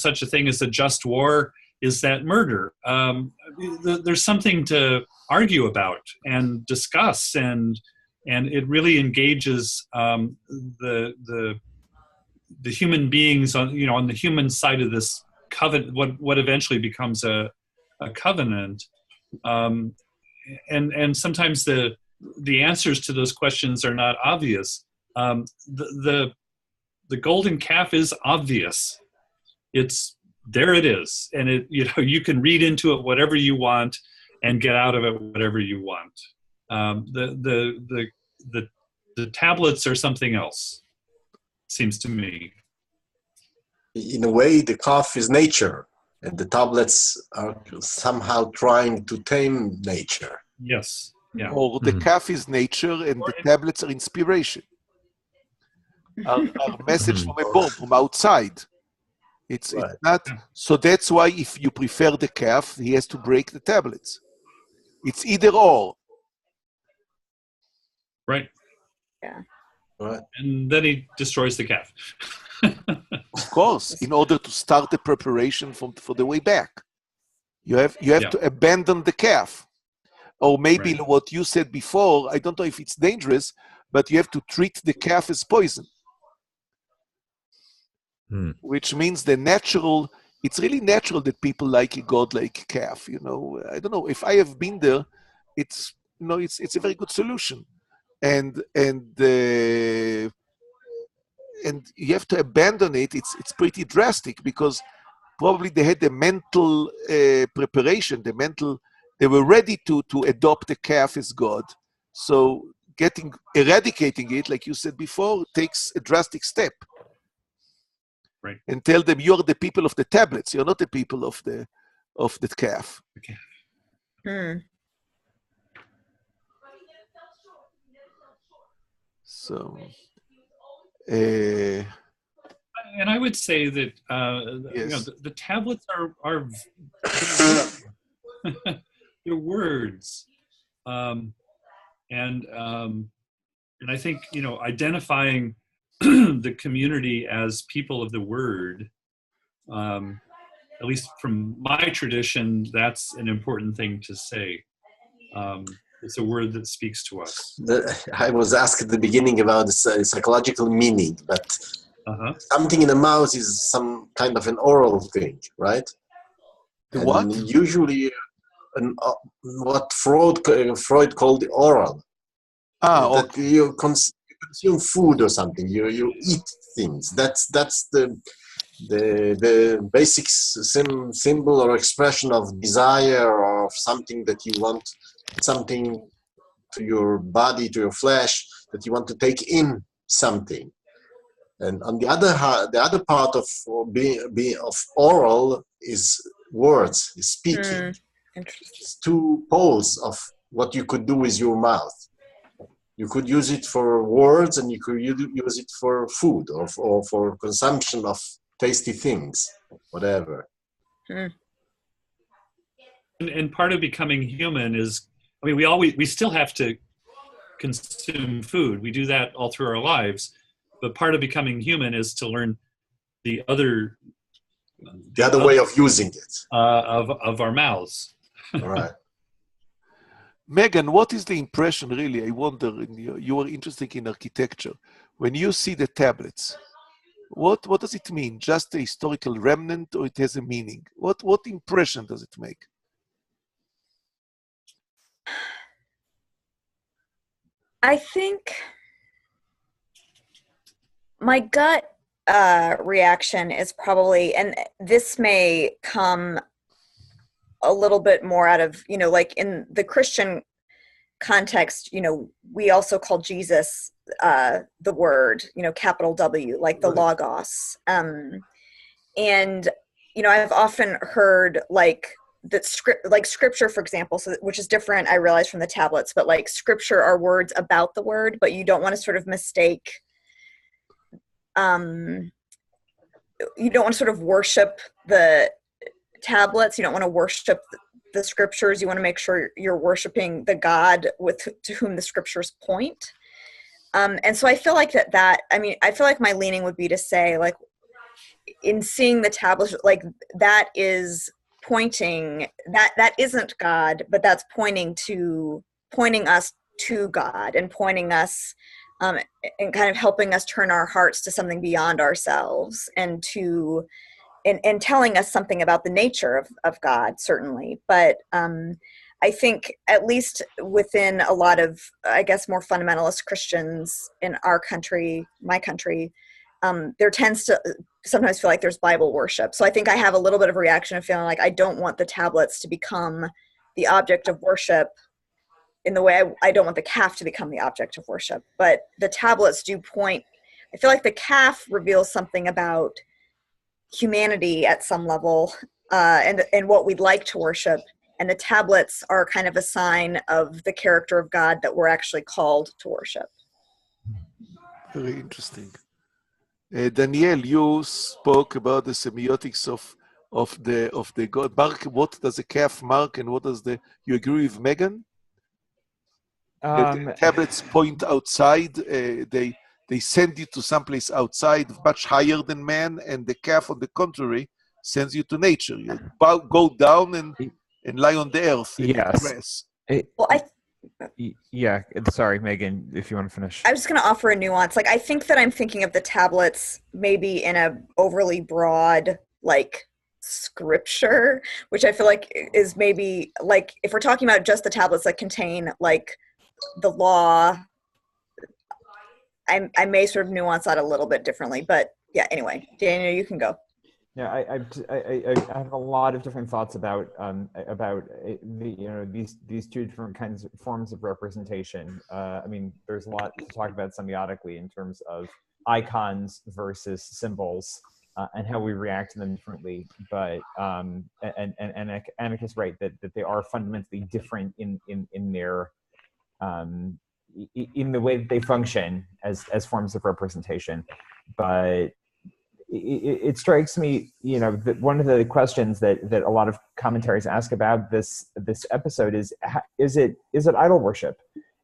such a thing as a just war, is that murder? There's something to argue about and discuss, and it really engages the human beings on the human side of this covenant, what eventually becomes a covenant, and sometimes the answers to those questions are not obvious. The golden calf is obvious. There it is, and you can read into it whatever you want and get out of it whatever you want. The tablets are something else, seems to me. In a way, the calf is nature, and the tablets are somehow trying to tame nature. Yes. Yeah. Or the calf is nature, and the tablets are inspiration. Our message from above, from outside. It's not. So that's why if you prefer the calf, he has to break the tablets. It's either or. Right. Yeah. Right. And then he destroys the calf. Of course, in order to start the preparation for the way back. You have to abandon the calf. Or maybe what you said before, I don't know if it's dangerous, but you have to treat the calf as poison. Which means it's really natural that people like a god like a calf, I don't know, if I have been there, it's a very good solution. And you have to abandon it. It's pretty drastic, because probably they had the mental preparation, they were ready to adopt the calf as God. So eradicating it, like you said before, takes a drastic step. Right. And tell them you're the people of the tablets. You're not the people of the calf. So, and I would say that yes. the tablets are they're words, and I think identifying the community as people of the word, at least from my tradition, that's an important thing to say. It's a word that speaks to us. I was asked at the beginning about the psychological meaning, but something in the mouth is some kind of an oral thing, right? What? Usually, what Freud called the oral. That you consume food or something. You eat things. That's the basic symbol or expression of desire, or of something that you want, something to your body, to your flesh, that you want to take in something. And on the other hand, the other part of being of oral is words, is speaking. It's two poles of what you could do with your mouth. You could use it for words, and you could use it for food, or for consumption of tasty things, whatever. And part of becoming human is, we still have to consume food. We do that all through our lives, but part of becoming human is to learn the other way of using it of our mouths. All right. Megan, what is the impression, really? I wonder, you were interested in architecture. When you see the tablets, what does it mean? Just a historical remnant, or it has a meaning? What impression does it make? I think my gut reaction is probably, and this may come a little bit more out of, like in the Christian context, we also call Jesus the word, capital W, like the Logos. And, I've often heard that scripture, for example, which is different, I realize, from the tablets, but like scripture are words about the word, but you don't want to sort of mistake, you don't want to sort of worship the tablets. You don't want to worship the scriptures. You want to make sure you're worshiping the God to whom the scriptures point. And so I feel like I feel like my leaning would be to say, like, in seeing the tablets, like, that is pointing, that isn't God, but that's pointing us to God, and pointing us and kind of helping us turn our hearts to something beyond ourselves, and telling us something about the nature of God, certainly. But I think, at least within a lot of, I guess, more fundamentalist Christians in our country, my country, there tends to sometimes feel like there's Bible worship. So I think I have a little bit of a reaction of feeling like I don't want the tablets to become the object of worship in the way I don't want the calf to become the object of worship. But the tablets do point, I feel like the calf reveals something about humanity at some level, and what we'd like to worship. And the tablets are kind of a sign of the character of God that we're actually called to worship. Very interesting. Danielle, you spoke about the semiotics of the God. Mark, what does the calf mark, and what does you agree with Megan? The tablets point outside. They send you to someplace outside, much higher than man, and the calf, on the contrary, sends you to nature. You go down and lie on the earth. Yes. Yeah. Sorry, Megan, if you want to finish. I was just going to offer a nuance. Like, I think that I'm thinking of the tablets maybe in a overly broad, like, scripture, which I feel like is maybe, like, if we're talking about just the tablets that contain, like, the law, I may sort of nuance that a little bit differently. But yeah, anyway, Daniel, you can go. Yeah, I have a lot of different thoughts about these two different forms of representation. I mean, there's a lot to talk about semiotically in terms of icons versus symbols, and how we react to them differently. But and Annika is right that they are fundamentally different in their in the way that they function as forms of representation. But it strikes me, that one of the questions that a lot of commentaries ask about this episode is it idol worship?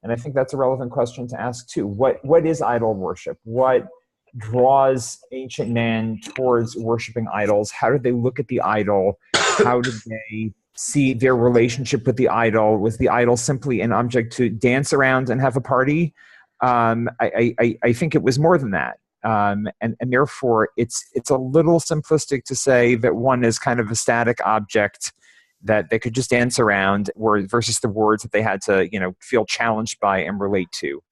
And I think that's a relevant question to ask too. What is idol worship? What draws ancient man towards worshiping idols? How did they look at the idol? How did they see their relationship with the idol? Was the idol simply an object to dance around and have a party? I think it was more than that. And therefore, it's a little simplistic to say that one is kind of a static object that they could just dance around, versus the words that they had to, feel challenged by and relate to.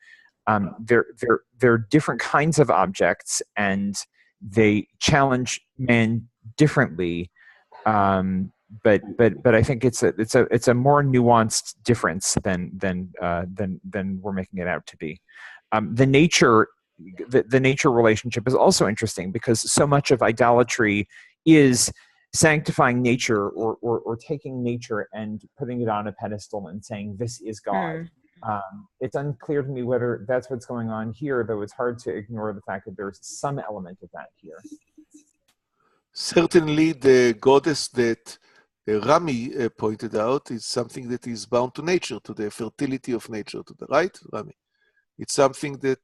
They're different kinds of objects, and they challenge man differently. But I think it's a more nuanced difference than we're making it out to be. The nature relationship is also interesting, because so much of idolatry is sanctifying nature or taking nature and putting it on a pedestal and saying, this is God. It's unclear to me whether that's what's going on here, though it's hard to ignore the fact that there's some element of that here. Certainly the goddess that Rami pointed out is something that is bound to nature, to the fertility of nature, right, Rami? It's something that,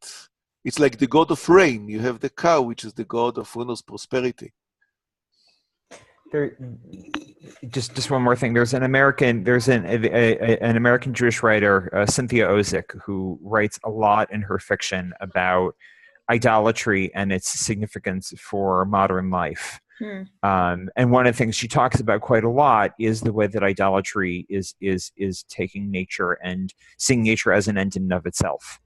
it's like the god of rain. You have the cow, which is the god of winter's prosperity. Just one more thing. There's an American Jewish writer, Cynthia Ozick, who writes a lot in her fiction about idolatry and its significance for modern life. And one of the things she talks about quite a lot is the way that idolatry is taking nature and seeing nature as an end in and of itself.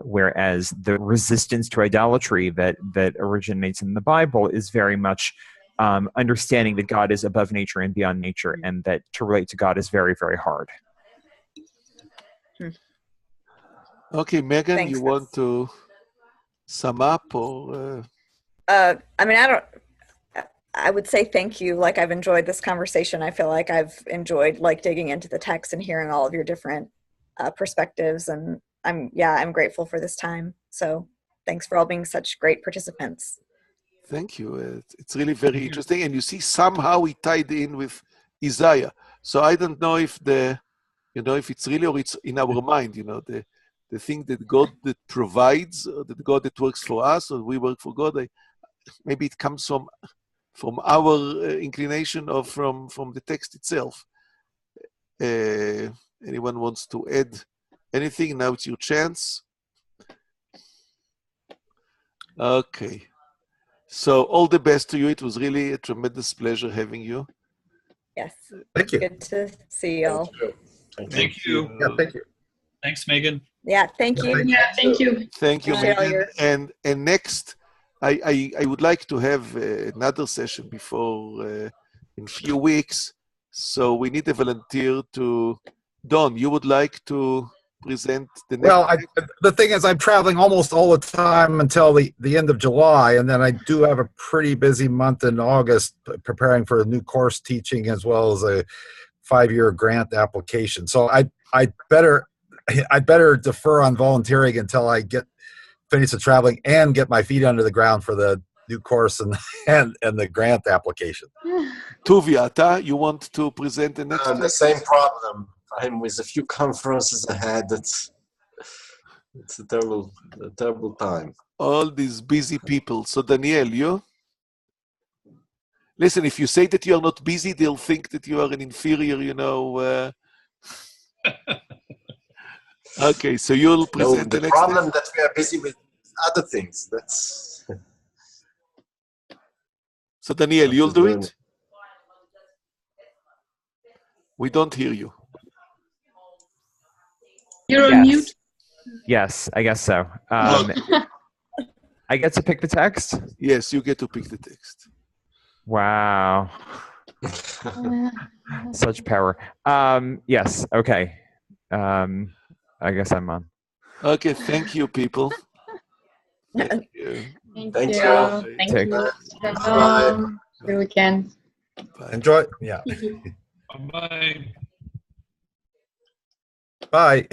Whereas the resistance to idolatry that originates in the Bible is very much understanding that God is above nature and beyond nature, and that to relate to God is very, very hard. Okay, Megan, thanks, you want to sum up, or? I would say thank you. Like, I've enjoyed this conversation. I feel like I've enjoyed digging into the text and hearing all of your different perspectives, and I'm grateful for this time. So thanks for all being such great participants. Thank you. It's really very interesting. And you see, somehow he tied in with Isaiah. So I don't know if if it's really or it's in our mind, the thing that God that provides, that God that works for us, or we work for God. Maybe it comes from our inclination or from the text itself. Anyone wants to add anything? Now it's your chance. Okay. So all the best to you. It was really a tremendous pleasure having you. Yes. Thank you. Good to see you all. Thank you. Yeah, thank you. Thanks, Megan. Yeah, thank you. Yeah, thank you. Thank you, Appreciate all Megan. And next, I would like to have another session before in a few weeks. So we need a volunteer to. Don, you would like to present the next? Well, the thing is, I'm traveling almost all the time until the end of July, and then I do have a pretty busy month in August preparing for a new course teaching as well as a 5-year grant application. So I'd better defer on volunteering until I finish the traveling and get my feet under the ground for the new course and the grant application. Tuvia, you want to present the next? The same problem. I'm with a few conferences ahead. It's a terrible time. All these busy people. So Daniel, you? Listen, if you say that you are not busy, they'll think that you are an inferior, Okay, so you'll present the next problem that we are busy with other things. That's. So Daniel, you'll do it? We don't hear you. You're on mute. Yes, I guess so. I get to pick the text? Yes, you get to pick the text. Wow. Such power. Yes, okay. I guess I'm on. Okay, thank you, people. Thank you. Thank you. Thank you. Good weekend. Bye. Enjoy. Yeah. Bye. Bye.